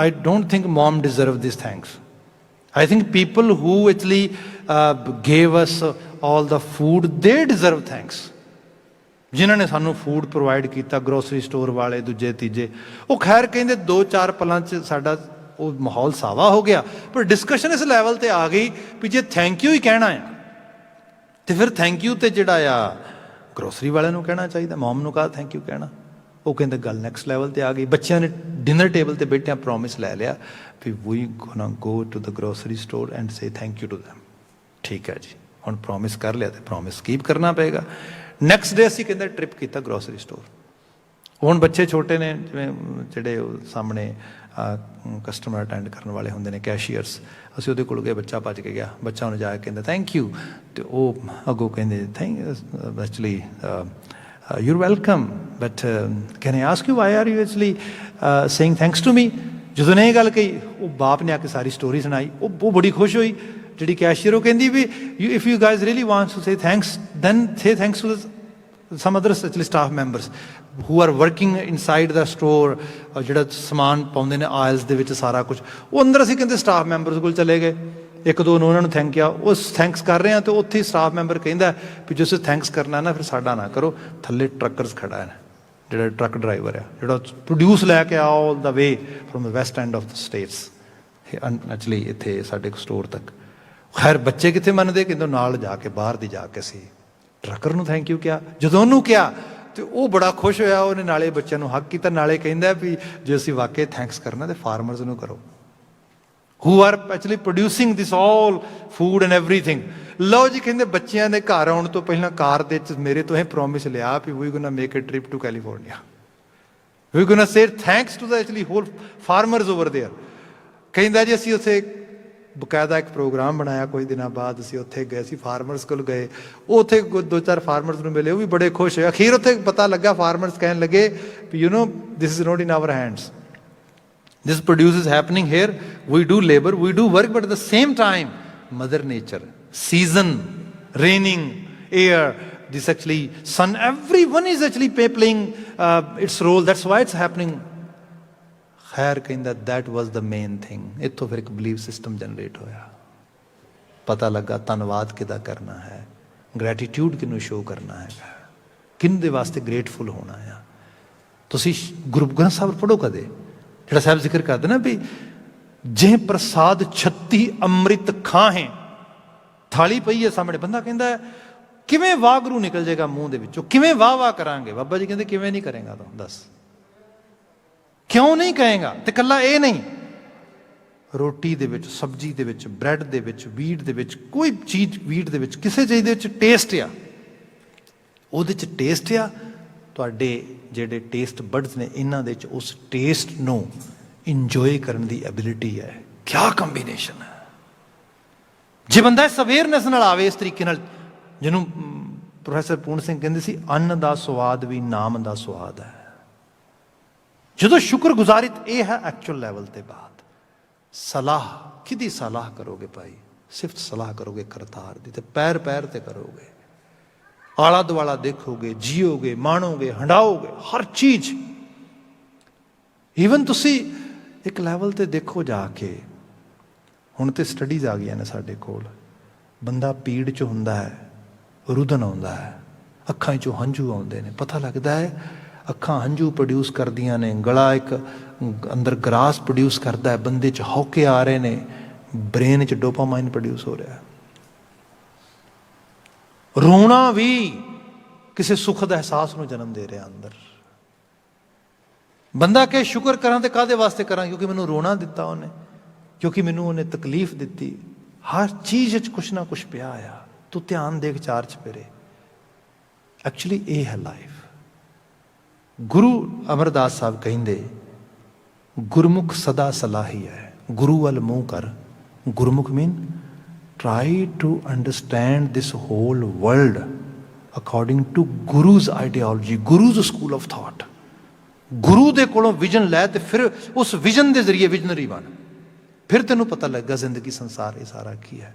I don't think mom deserve this thanks. I think people who actually gave us all the food, they deserve thanks. ਜਿਨ੍ਹਾਂ ਨੇ ਸਾਨੂੰ ਫੂਡ ਪ੍ਰੋਵਾਈਡ ਕੀਤਾ, ਗਰੋਸਰੀ ਸਟੋਰ ਵਾਲੇ, ਦੂਜੇ ਤੀਜੇ। ਉਹ ਖੈਰ ਕਹਿੰਦੇ 2-4 ਪਲਾਂ 'ਚ ਸਾਡਾ ਉਹ ਮਾਹੌਲ ਸਾਵਾ ਹੋ ਗਿਆ, ਪਰ ਡਿਸਕਸ਼ਨ ਇਸ ਲੈਵਲ ਤੇ ਆ ਗਈ ਵੀ ਜੇ ਥੈਂਕ ਯੂ ਹੀ ਕਹਿਣਾ ਆ ਤੇ ਫਿਰ ਥੈਂਕ ਯੂ ਤੇ ਜਿਹੜਾ ਆ ਗਰੋਸਰੀ ਵਾਲਿਆਂ ਨੂੰ ਕਹਿਣਾ ਚਾਹੀਦਾ, ਮੋਮ ਨੂੰ ਕਹਾ ਥੈਂਕ ਯੂ ਕਹਿਣਾ। ਉਹ ਕਹਿੰਦੇ ਗੱਲ ਨੈਕਸਟ ਲੈਵਲ ਤੇ ਆ ਗਈ। ਬੱਚਿਆਂ ਨੇ ਡਿਨਰ ਟੇਬਲ ਤੇ ਬੈਠਿਆਂ ਪ੍ਰੋਮਿਸ ਲੈ ਲਿਆ ਵੀ we gonna go to the grocery store and say thank you to them. ਠੀਕ ਹੈ ਜੀ, ਹੁਣ ਪ੍ਰੋਮਿਸ ਕਰ ਲਿਆ ਤੇ ਪ੍ਰੋਮਿਸ ਕੀਪ ਕਰਨਾ ਪਏਗਾ। ਨੈਕਸਟ ਡੇ ਅਸੀਂ ਕਹਿੰਦੇ ਟ੍ਰਿਪ ਕੀਤਾ ਗਰੋਸਰੀ ਸਟੋਰ। ਹੁਣ ਬੱਚੇ ਛੋਟੇ ਨੇ, ਜਿਵੇਂ ਜਿਹੜੇ ਉਹ ਸਾਹਮਣੇ ਕਸਟਮਰ ਅਟੈਂਡ ਕਰਨ ਵਾਲੇ ਹੁੰਦੇ ਨੇ, ਕੈਸ਼ੀਅਰਸ, ਅਸੀਂ ਉਹਦੇ ਕੋਲ ਗਏ, ਬੱਚਾ ਭੱਜ ਕੇ ਗਿਆ। ਬੱਚਾ ਉਹਨੂੰ ਜਾ ਕੇ ਕਹਿੰਦਾ ਥੈਂਕ ਯੂ, ਤੇ ਉਹ ਅੱਗੋਂ ਕਹਿੰਦੇ actually you're welcome, but can I ask you why are you actually saying thanks to me? ਜਦੋਂ ਨੇ ਇਹ ਗੱਲ ਕਹੀ, ਉਹ ਬਾਪ ਨੇ ਆ ਕੇ ਸਾਰੀ ਸਟੋਰੀ ਸੁਣਾਈ। ਉਹ ਬੜੀ ਖੁਸ਼ ਹੋਈ ਜਿਹੜੀ ਕੈਸ਼ੀਅਰ। ਉਹ ਕਹਿੰਦੀ ਵੀ if you guys really want to say thanks, then say thanks to some other actually staff members who are working inside the store, ਜਿਹੜਾ ਸਮਾਨ ਪਾਉਂਦੇ ਨੇ ਆਇਲਸ ਦੇ ਵਿੱਚ ਸਾਰਾ ਕੁਝ। ਉਹ ਅੰਦਰ ਅਸੀਂ ਕਹਿੰਦੇ ਸਟਾਫ ਮੈਂਬਰਸ ਕੋਲ ਚਲੇ ਗਏ, 1-2 ਨੂੰ ਉਹਨਾਂ ਨੂੰ ਥੈਂਕ ਕਿਹਾ। ਉਹ ਥੈਂਕਸ ਕਰ ਰਹੇ ਹਾਂ ਤੇ ਉੱਥੇ ਹੀ ਸਟਾਫ ਮੈਂਬਰ ਕਹਿੰਦਾ ਵੀ ਜੇ ਤੁਸੀਂ ਥੈਂਕਸ ਕਰਨਾ ਨਾ ਫਿਰ ਸਾਡਾ ਨਾ ਕਰੋ, ਥੱਲੇ ਟਰੱਕਰਸ ਖੜਾ ਹੈ, ਜਿਹੜਾ ਟਰੱਕ ਡਰਾਈਵਰ ਆ, ਜਿਹੜਾ ਪ੍ਰੋਡਿਊਸ ਲੈ ਕੇ all the way from the west end of the states actually ਇੱਥੇ ਸਾਡੇ ਸਟੋਰ ਤੱਕ। ਖੈਰ ਬੱਚੇ ਕਿੱਥੇ ਮੰਨਦੇ, ਕਹਿੰਦੇ ਨਾਲ ਜਾ ਕੇ ਬਾਹਰ ਦੀ ਜਾ ਕੇ ਅਸੀਂ ਟਰੱਕਰ ਨੂੰ ਥੈਂਕ ਯੂ ਕਿਹਾ। ਜਦੋਂ ਉਹਨੂੰ ਕਿਹਾ ਤੇ ਉਹ ਬੜਾ ਖੁਸ਼ ਹੋਇਆ, ਉਹਨੇ ਨਾਲੇ ਬੱਚਿਆਂ ਨੂੰ ਹੱਕ ਕੀਤਾ, ਨਾਲੇ ਕਹਿੰਦਾ ਵੀ ਜੇ ਅਸੀਂ ਵਾਕਈ ਥੈਂਕਸ ਕਰਨਾ ਤੇ ਫਾਰਮਰਸ ਨੂੰ ਕਰੋ, who are actually producing this all food and everything. ਲਓ ਜੀ, ਕਹਿੰਦੇ ਬੱਚਿਆਂ ਦੇ ਘਰ ਆਉਣ ਤੋਂ ਪਹਿਲਾਂ ਕਾਰ ਦੇ ਵਿੱਚ ਮੇਰੇ ਤੋਂ ਇਹ ਪ੍ਰੋਮਿਸ ਲਿਆ ਵੀ we gonna make a trip to California. We gonna say thanks to the actually whole farmers over there. ਕਹਿੰਦਾ ਜੀ ਅਸੀਂ ਉੱਥੇ ਬਕਾਇਦਾ ਇੱਕ ਪ੍ਰੋਗਰਾਮ ਬਣਾਇਆ, ਕੁਝ ਦਿਨਾਂ ਬਾਅਦ ਅਸੀਂ ਉੱਥੇ ਗਏ, ਅਸੀਂ ਫਾਰਮਰਸ ਕੋਲ ਗਏ, ਉੱਥੇ 2-4 ਫਾਰਮਰਸ ਨੂੰ ਮਿਲੇ, ਉਹ ਵੀ ਬੜੇ ਖੁਸ਼ ਹੋਏ। ਅਖੀਰ ਉੱਥੇ ਪਤਾ ਲੱਗਾ, ਫਾਰਮਰਸ ਕਹਿਣ ਲੱਗੇ ਵੀ you know this is not in our hands. This produce is happening here, we do labor, we do work, but at the same time mother nature, season, raining, air, this actually sun, everyone is actually playing its role, that's why it's happening. ਖੈਰ ਕਹਿੰਦਾ that was the main thing. ਇੱਥੋਂ ਫਿਰ ਇੱਕ belief system generate ਹੋਇਆ, ਪਤਾ ਲੱਗਾ ਧੰਨਵਾਦ ਕਿਹਦਾ ਕਰਨਾ ਹੈ, ਗ੍ਰੈਟੀਟਿਊਡ ਕਿਹਨੂੰ ਸ਼ੋ ਕਰਨਾ ਹੈਗਾ, ਕਿਹਦੇ ਵਾਸਤੇ ਗ੍ਰੇਟਫੁਲ ਹੋਣਾ ਆ। ਤੁਸੀਂ ਗੁਰੂ ਗ੍ਰੰਥ ਸਾਹਿਬ ਪੜ੍ਹੋ ਕਦੇ, ਜਿਹੜਾ ਸਾਹਿਬ ਜ਼ਿਕਰ ਕਰਦੇ ਨਾ ਵੀ ਜੇ ਪ੍ਰਸਾਦ 36 ਅੰਮ੍ਰਿਤ ਖਾਹੇ, ਥਾਲੀ ਪਈ ਹੈ ਸਾਹਮਣੇ, ਬੰਦਾ ਕਹਿੰਦਾ ਕਿਵੇਂ ਵਾਹਿਗੁਰੂ ਨਿਕਲ ਜਾਏਗਾ ਮੂੰਹ ਦੇ ਵਿੱਚੋਂ, ਕਿਵੇਂ ਵਾਹ ਕਰਾਂਗੇ। ਬਾਬਾ ਜੀ ਕਹਿੰਦੇ ਕਿਵੇਂ ਨਹੀਂ ਕਰੇਗਾ ਤੂੰ ਦੱਸ, ਕਿਉਂ ਨਹੀਂ ਕਹੇਗਾ। ਤੇ ਇਕੱਲਾ ਇਹ ਨਹੀਂ, ਰੋਟੀ ਦੇ ਵਿੱਚ, ਸਬਜ਼ੀ ਦੇ ਵਿੱਚ, ਬ੍ਰੈਡ ਦੇ ਵਿੱਚ, ਵੀਟ ਦੇ ਵਿੱਚ, ਕੋਈ ਚੀਜ਼ ਵੀਟ ਦੇ ਵਿੱਚ, ਕਿਸੇ ਚੀਜ਼ ਦੇ ਵਿੱਚ ਟੇਸਟ ਆ, ਉਹਦੇ 'ਚ ਟੇਸਟ ਆ, ਤੁਹਾਡੇ ਜਿਹੜੇ ਟੇਸਟ ਬਡਸ ਨੇ ਇਹਨਾਂ ਦੇ 'ਚ ਉਸ ਟੇਸਟ ਨੂੰ ਇੰਜੋਏ ਕਰਨ ਦੀ ਐਬਿਲਿਟੀ ਹੈ। ਕਿਆ ਕੰਬੀਨੇਸ਼ਨ ਹੈ। ਜੇ ਬੰਦਾ ਇਸ ਅਵੇਅਰਨੈਸ ਨਾਲ ਆਵੇ ਇਸ ਤਰੀਕੇ ਨਾਲ, ਜਿਹਨੂੰ ਪ੍ਰੋਫੈਸਰ ਪੂਰਨ ਸਿੰਘ ਕਹਿੰਦੇ ਸੀ, ਅੰਨ ਦਾ ਸਵਾਦ ਵੀ ਨਾਮ ਦਾ ਸਵਾਦ ਹੈ। ਜਦੋਂ ਸ਼ੁਕਰਗੁਜ਼ਾਰਿਤ ਇਹ ਹੈ ਐਕਚੁਅਲ ਲੈਵਲ ਤੇ ਬਾਤ। ਸਲਾਹ ਕਿਹਦੀ ਸਲਾਹ ਕਰੋਗੇ ਭਾਈ? ਸਿਫਤ ਸਲਾਹ ਕਰੋਗੇ ਕਰਤਾਰ ਦੀ, ਤੇ ਪੈਰ ਪੈਰ ਤੇ ਕਰੋਗੇ, ਆਲਾ ਦੁਆਲਾ ਦੇਖੋਗੇ, ਜੀਓਗੇ, ਮਾਣੋਗੇ, ਹੰਡਾਓਗੇ ਹਰ ਚੀਜ਼। ਈਵਨ ਤੁਸੀਂ ਇੱਕ ਲੈਵਲ ਤੇ ਦੇਖੋ ਜਾ ਕੇ, ਹੁਣ ਤੇ ਸਟੱਡੀਜ਼ ਆ ਗਈਆਂ ਨੇ ਸਾਡੇ ਕੋਲ, ਬੰਦਾ ਪੀੜ 'ਚ ਹੁੰਦਾ ਹੈ, ਰੁਦਨ ਆਉਂਦਾ ਹੈ, ਅੱਖਾਂ 'ਚੋਂ ਹੰਝੂ ਆਉਂਦੇ ਨੇ, ਪਤਾ ਲੱਗਦਾ ਹੈ ਅੱਖਾਂ ਹੰਝੂ ਪ੍ਰੋਡਿਊਸ ਕਰਦੀਆਂ ਨੇ, ਗਲਾ ਇੱਕ ਅੰਦਰ ਗਰਾਸ ਪ੍ਰੋਡਿਊਸ ਕਰਦਾ ਹੈ, ਬੰਦੇ 'ਚ ਹੌਕੇ ਆ ਰਹੇ ਨੇ, ਬ੍ਰੇਨ 'ਚ ਡੋਪਾਮਾਈਨ ਪ੍ਰੋਡਿਊਸ ਹੋ ਰਿਹਾ। ਰੋਣਾ ਵੀ ਕਿਸੇ ਸੁੱਖ ਦਾ ਅਹਿਸਾਸ ਨੂੰ ਜਨਮ ਦੇ ਰਿਹਾ ਅੰਦਰ। ਬੰਦਾ ਕਹੇ ਸ਼ੁਕਰ ਕਰਾਂ ਤੇ ਕਾਹਦੇ ਵਾਸਤੇ ਕਰਾਂ? ਕਿਉਂਕਿ ਮੈਨੂੰ ਰੋਣਾ ਦਿੱਤਾ ਉਹਨੇ, ਕਿਉਂਕਿ ਮੈਨੂੰ ਉਹਨੇ ਤਕਲੀਫ ਦਿੱਤੀ। ਹਰ ਚੀਜ਼ 'ਚ ਕੁਛ ਨਾ ਕੁਛ ਪਿਆ ਆ, ਤੂੰ ਧਿਆਨ ਦੇਖ ਚਾਰ ਚੁਫੇਰੇ। ਐਕਚੁਅਲੀ ਇਹ ਹੈ ਲਾਈਫ। ਗੁਰੂ ਅਮਰਦਾਸ ਸਾਹਿਬ ਕਹਿੰਦੇ, ਗੁਰਮੁਖ ਸਦਾ ਸਲਾਹੀ ਹੈ, ਗੁਰੂ ਵੱਲ ਮੂੰਹ ਕਰ। ਗੁਰਮੁਖ ਮੀਨ try to understand this whole world according to Guru's ideology, Guru's school of thought। ਗੁਰੂ ਦੇ ਕੋਲੋਂ ਵਿਜ਼ਨ ਲੈ ਤੇ ਫਿਰ ਉਸ ਵਿਜ਼ਨ ਦੇ ਜ਼ਰੀਏ ਵਿਜ਼ਨਰੀ ਬਣ। ਫਿਰ ਤੈਨੂੰ ਪਤਾ ਲੱਗਾ ਜ਼ਿੰਦਗੀ ਸੰਸਾਰ ਇਹ ਸਾਰਾ ਕੀ ਹੈ।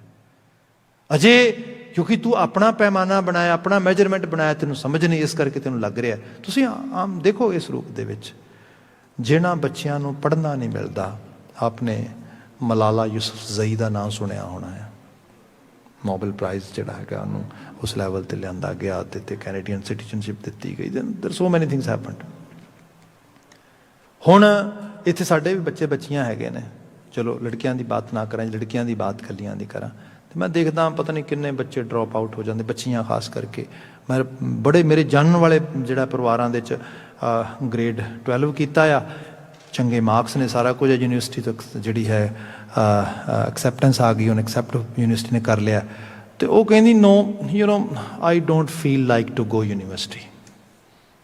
ਅਜੇ ਕਿਉਂਕਿ ਤੂੰ ਆਪਣਾ ਪੈਮਾਨਾ ਬਣਾਇਆ, ਆਪਣਾ ਮੈਜਰਮੈਂਟ ਬਣਾਇਆ, ਤੈਨੂੰ ਸਮਝ ਨਹੀਂ, ਇਸ ਕਰਕੇ ਤੈਨੂੰ ਲੱਗ ਰਿਹਾ। ਤੁਸੀਂ ਆਮ ਦੇਖੋ ਇਸ ਰੂਪ ਦੇ ਵਿੱਚ ਜਿਹਨਾਂ ਬੱਚਿਆਂ ਨੂੰ ਪੜ੍ਹਨਾ ਨਹੀਂ ਮਿਲਦਾ, ਆਪਨੇ ਮਲਾਲਾ ਯੂਸਫਜ਼ਈ ਦਾ ਨਾਮ ਸੁਣਿਆ ਹੋਣਾ ਹੈ। ਨੋਬਲ ਪ੍ਰਾਈਜ਼ ਜਿਹੜਾ ਹੈਗਾ ਉਹਨੂੰ ਉਸ ਲੈਵਲ 'ਤੇ ਲਿਆਂਦਾ ਗਿਆ ਤੇ ਕੈਨੇਡੀਅਨ ਸਿਟੀਜ਼ਨਸ਼ਿਪ ਦਿੱਤੀ ਗਈ। ਦੇਰ ਸੋ ਮੈਨੀ ਥਿੰਗਸ ਹੈਪਨਡ। ਹੁਣ ਇੱਥੇ ਸਾਡੇ ਵੀ ਬੱਚੇ ਬੱਚੀਆਂ ਹੈਗੇ ਨੇ, ਚਲੋ ਲੜਕਿਆਂ ਦੀ ਬਾਤ ਨਾ ਕਰਾਂ, ਲੜਕੀਆਂ ਦੀ ਬਾਤ ਕੱਲੀਆਂ ਦੀ ਕਰਾਂ, ਤੇ ਮੈਂ ਦੇਖਦਾ ਪਤਾ ਨਹੀਂ ਕਿੰਨੇ ਬੱਚੇ ਡਰੋਪ ਆਊਟ ਹੋ ਜਾਂਦੇ, ਬੱਚੀਆਂ ਖਾਸ ਕਰਕੇ। ਮੈਂ ਬੜੇ ਮੇਰੇ ਜਾਣਨ ਵਾਲੇ ਜਿਹੜਾ ਪਰਿਵਾਰਾਂ ਦੇ 'ਚ ਗ੍ਰੇਡ 12 ਕੀਤਾ ਆ, ਚੰਗੇ ਮਾਰਕਸ ਨੇ, ਸਾਰਾ ਕੁਝ ਯੂਨੀਵਰਸਿਟੀ ਤੱਕ ਜਿਹੜੀ ਹੈ ਐਕਸੈਪਟੈਂਸ ਆ ਗਈ, ਉਹਨੇ ਐਕਸੈਪਟ ਯੂਨੀਵਰਸਿਟੀ ਨੇ ਕਰ ਲਿਆ। ਤੇ ਉਹ ਕਹਿੰਦੀ no I don't feel like to go university,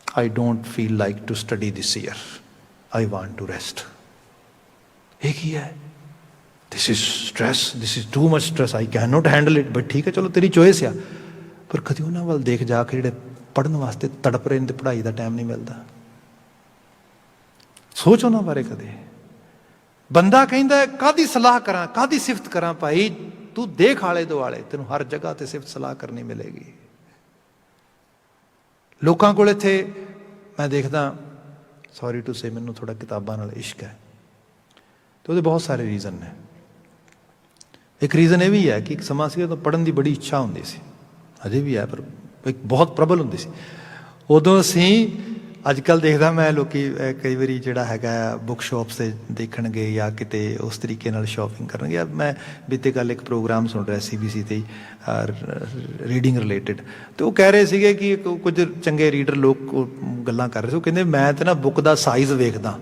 I don't feel like to study this year, I want to rest. ਇਹ ਕੀ ਹੈ? This is stress, this is too much stress, I can not handle it. But ਠੀਕ ਹੈ, ਚਲੋ ਤੇਰੀ ਚੋਇਸ ਆ, ਪਰ ਕਦੇ ਉਹਨਾਂ ਵੱਲ ਦੇਖ ਜਾ ਕੇ ਜਿਹੜੇ ਪੜ੍ਹਨ ਵਾਸਤੇ ਤੜਪ ਰਹੇ ਨੇ ਤੇ ਪੜ੍ਹਾਈ ਦਾ ਟਾਈਮ ਨਹੀਂ ਮਿਲਦਾ। ਸੋਚ ਉਹਨਾਂ ਬਾਰੇ ਕਦੇ। ਬੰਦਾ ਕਹਿੰਦਾ ਕਾਹਦੀ ਸਲਾਹ ਕਰਾਂ, ਕਾਹਦੀ ਸਿਫਤ ਕਰਾਂ? ਭਾਈ ਤੂੰ ਦੇਖ ਆਲੇ ਦੁਆਲੇ, ਤੈਨੂੰ ਹਰ ਜਗ੍ਹਾ ਤੇ ਸਿਫਤ ਸਲਾਹ ਕਰਨੀ ਮਿਲੇਗੀ। ਲੋਕਾਂ ਕੋਲ ਇੱਥੇ ਮੈਂ ਦੇਖਦਾ, ਸੌਰੀ ਟੂ ਸੇ, ਮੈਨੂੰ ਥੋੜਾ ਕਿਤਾਬਾਂ ਨਾਲ ਇਸ਼ਕ ਹੈ, ਤੇ ਉਹਦੇ ਬਹੁਤ ਸਾਰੇ ਰੀਜ਼ਨ ਨੇ। ਇੱਕ ਰੀਜ਼ਨ ਇਹ ਵੀ ਹੈ ਕਿ ਇੱਕ ਸਮਾਂ ਸੀ ਉਦੋਂ ਪੜ੍ਹਨ ਦੀ ਬੜੀ ਇੱਛਾ ਹੁੰਦੀ ਸੀ, ਅਜੇ ਵੀ ਹੈ, ਪਰ ਇੱਕ ਬਹੁਤ ਪ੍ਰਬਲ ਹੁੰਦੀ ਸੀ ਉਦੋਂ। ਅਸੀਂ ਅੱਜ ਕੱਲ੍ਹ ਦੇਖਦਾ ਮੈਂ ਲੋਕੀ ਕਈ ਵਾਰੀ ਜਿਹੜਾ ਹੈਗਾ ਬੁੱਕ ਸ਼ਾਪਸ 'ਤੇ ਦੇਖਣਗੇ ਜਾਂ ਕਿਤੇ ਉਸ ਤਰੀਕੇ ਨਾਲ ਸ਼ੋਪਿੰਗ ਕਰਨਗੇ। ਮੈਂ ਬੀਤੇ ਕੱਲ੍ਹ ਇੱਕ ਪ੍ਰੋਗਰਾਮ ਸੁਣ ਰਿਹਾ CBC 'ਤੇ ਰੀਡਿੰਗ ਰਿਲੇਟਿਡ, ਅਤੇ ਉਹ ਕਹਿ ਰਹੇ ਸੀਗੇ ਕਿ ਕੁਝ ਚੰਗੇ ਰੀਡਰ ਲੋਕ ਗੱਲਾਂ ਕਰ ਰਹੇ ਸੀ। ਉਹ ਕਹਿੰਦੇ ਮੈਂ ਤਾਂ ਨਾ ਬੁੱਕ ਦਾ ਸਾਈਜ਼ ਵੇਖਦਾ,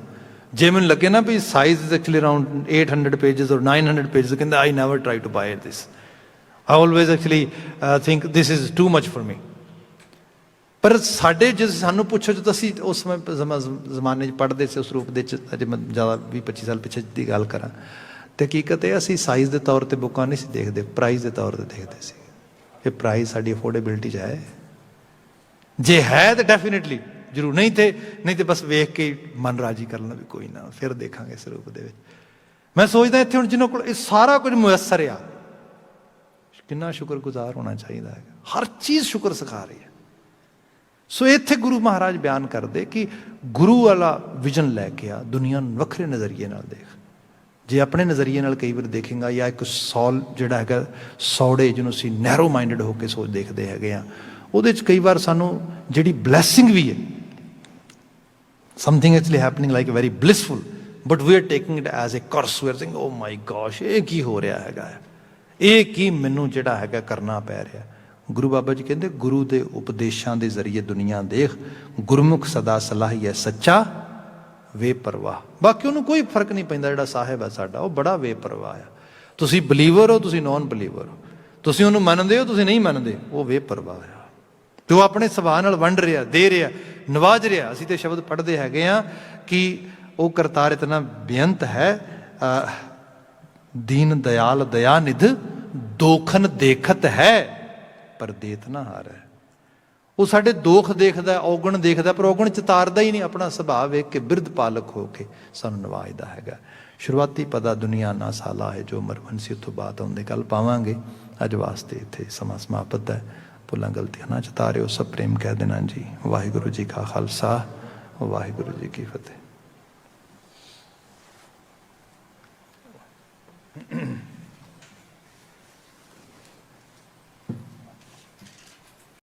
ਜੇ ਮੈਨੂੰ ਲੱਗੇ ਨਾ ਵੀ size is actually around 800 pages or 900 pages, ਕਹਿੰਦੇ I never try to buy this, I always actually think this is too much for me. ਪਰ ਸਾਡੇ ਜੇ ਸਾਨੂੰ ਪੁੱਛੋ ਜਦੋਂ ਅਸੀਂ ਉਸ ਸਮੇਂ ਜ਼ਮਾਨੇ 'ਚ ਪੜ੍ਹਦੇ ਸੀ ਉਸ ਰੂਪ ਦੇ 'ਚ, ਅਜੇ ਮੈਂ ਜ਼ਿਆਦਾ 20-25 ਸਾਲ ਪਿੱਛੇ ਦੀ ਗੱਲ ਕਰਾਂ, ਅਤੇ ਹਕੀਕਤ ਇਹ ਅਸੀਂ ਸਾਈਜ਼ ਦੇ ਤੌਰ 'ਤੇ ਬੁੱਕਾਂ ਨਹੀਂ ਸੀ ਦੇਖਦੇ, ਪ੍ਰਾਈਜ਼ ਦੇ ਤੌਰ 'ਤੇ ਦੇਖਦੇ ਸੀ ਕਿ ਪ੍ਰਾਈਜ਼ ਸਾਡੀ ਅਫੋਰਡੇਬਿਲਿਟੀ 'ਚ ਹੈ। ਜੇ ਹੈ ਤਾਂ ਡੈਫੀਨੇਟਲੀ ਜ਼ਰੂਰ, ਨਹੀਂ ਤੇ ਬਸ ਵੇਖ ਕੇ ਮਨ ਰਾਜੀ ਕਰ ਲੈਣਾ ਵੀ ਕੋਈ ਨਾ, ਫਿਰ ਦੇਖਾਂਗੇ ਇਸ ਰੂਪ ਦੇ ਵਿੱਚ। ਮੈਂ ਸੋਚਦਾ ਇੱਥੇ ਹੁਣ ਜਿਹਨਾਂ ਕੋਲ ਇਹ ਸਾਰਾ ਕੁਝ ਮੁਯੱਸਰ ਆ, ਕਿੰਨਾ ਸ਼ੁਕਰਗੁਜ਼ਾਰ ਹੋਣਾ ਚਾਹੀਦਾ ਹੈ। ਹਰ ਚੀਜ਼ ਸ਼ੁਕਰ ਸਿਖਾ ਰਹੀ ਹੈ। ਸੋ ਇੱਥੇ ਗੁਰੂ ਮਹਾਰਾਜ ਬਿਆਨ ਕਰਦੇ ਕਿ ਗੁਰੂ ਵਾਲਾ ਵਿਜ਼ਨ ਲੈ ਕੇ ਆ, ਦੁਨੀਆ ਨੂੰ ਵੱਖਰੇ ਨਜ਼ਰੀਏ ਨਾਲ ਦੇਖ। ਜੇ ਆਪਣੇ ਨਜ਼ਰੀਏ ਨਾਲ ਕਈ ਵਾਰ ਦੇਖੇਗਾ, ਜਾਂ ਇੱਕ ਸੌਲ ਜਿਹੜਾ ਹੈਗਾ ਸੌੜੇ, ਜਿਹਨੂੰ ਅਸੀਂ ਨੈਰੋ ਮਾਈਂਡਡ ਹੋ ਕੇ ਸੋਚ ਦੇਖਦੇ ਹੈਗੇ ਆ, ਉਹਦੇ 'ਚ ਕਈ ਵਾਰ ਸਾਨੂੰ ਜਿਹੜੀ ਬਲੈਸਿੰਗ ਵੀ ਹੈ, something actually happening like very blissful, but we are taking it as a curse, we are saying oh my gosh, ਇਹ ਕੀ ਹੋ ਰਿਹਾ ਹੈਗਾ, ਇਹ ਕੀ ਮੈਨੂੰ ਜਿਹੜਾ ਹੈਗਾ ਕਰਨਾ ਪੈ ਰਿਹਾ। ਗੁਰੂ ਬਾਬਾ ਜੀ ਕਹਿੰਦੇ ਗੁਰੂ ਦੇ ਉਪਦੇਸ਼ਾਂ ਦੇ ਜ਼ਰੀਏ ਦੁਨੀਆ ਦੇਖ, ਗੁਰਮੁਖ ਸਦਾ ਸਲਾਹੀ ਹੈ ਸੱਚਾ, ਬੇਪਰਵਾਹ। ਬਾਕੀ ਉਹਨੂੰ ਕੋਈ ਫਰਕ ਨਹੀਂ ਪੈਂਦਾ। ਜਿਹੜਾ ਸਾਹਿਬ ਹੈ ਸਾਡਾ, ਉਹ ਬੜਾ ਬੇਪਰਵਾਹ ਆ। ਤੁਸੀਂ ਬਲੀਵਰ ਹੋ, ਤੁਸੀਂ ਨੋਨ ਬਲੀਵਰ ਹੋ, ਤੁਸੀਂ ਉਹਨੂੰ ਮੰਨਦੇ ਹੋ, ਤੁਸੀਂ ਨਹੀਂ ਮੰਨਦੇ, ਉਹ ਬੇਪਰਵਾਹ ਆ। ਜੋ ਆਪਣੇ ਸੁਭਾਅ ਨਾਲ ਵੰਡ ਰਿਹਾ, ਦੇ ਰਿਹਾ, ਨਵਾਜ ਰਿਹਾ। ਅਸੀਂ ਤੇ ਸ਼ਬਦ ਪੜ੍ਹਦੇ ਹੈਗੇ ਆ ਕਿ ਉਹ ਕਰਤਾਰ ਇਤਨਾ ਬੇਅੰਤ ਹੈ, ਦੀਨ ਦਇਆਲ ਦਇਆ ਨਿਧ, ਦੋਖਨ ਦੇਖਤ ਹੈ ਪਰ ਦੇਤ ਨਾ ਹਾਰੈ। ਉਹ ਸਾਡੇ ਦੋਖ ਦੇਖਦਾ, ਔਗਣ ਦੇਖਦਾ, ਪਰ ਔਗਣ ਚ ਤਾਰਦਾ ਹੀ ਨਹੀਂ। ਆਪਣਾ ਸੁਭਾਅ ਵੇਖ ਕੇ ਬਿਰਧ ਪਾਲਕ ਹੋ ਕੇ ਸਾਨੂੰ ਨਵਾਜਦਾ ਹੈਗਾ। ਸ਼ੁਰੂਆਤੀ ਪਦਾ ਦੁਨੀਆ ਨਾ ਸਾਲਾ ਹੈ, ਜੋ ਮਰਵਨ ਸੀ ਉੱਥੋਂ ਬਾਤ ਆਉਂਦੇ ਕੱਲ ਪਾਵਾਂਗੇ। ਅੱਜ ਵਾਸਤੇ ਇੱਥੇ ਸਮਾਂ ਸਮਾਪਤ ਹੈ। ਭੁੱਲਾਂ ਗਲਤੀਆਂ ਨਾ ਚਤਾਰਿਓ, ਸਭ ਪ੍ਰੇਮ ਕਹਿ ਦੇਣਾ ਜੀ। ਵਾਹਿਗੁਰੂ ਜੀ ਕਾ ਖਾਲਸਾ, ਵਾਹਿਗੁਰੂ ਜੀ ਕੀ ਫਤਿਹ।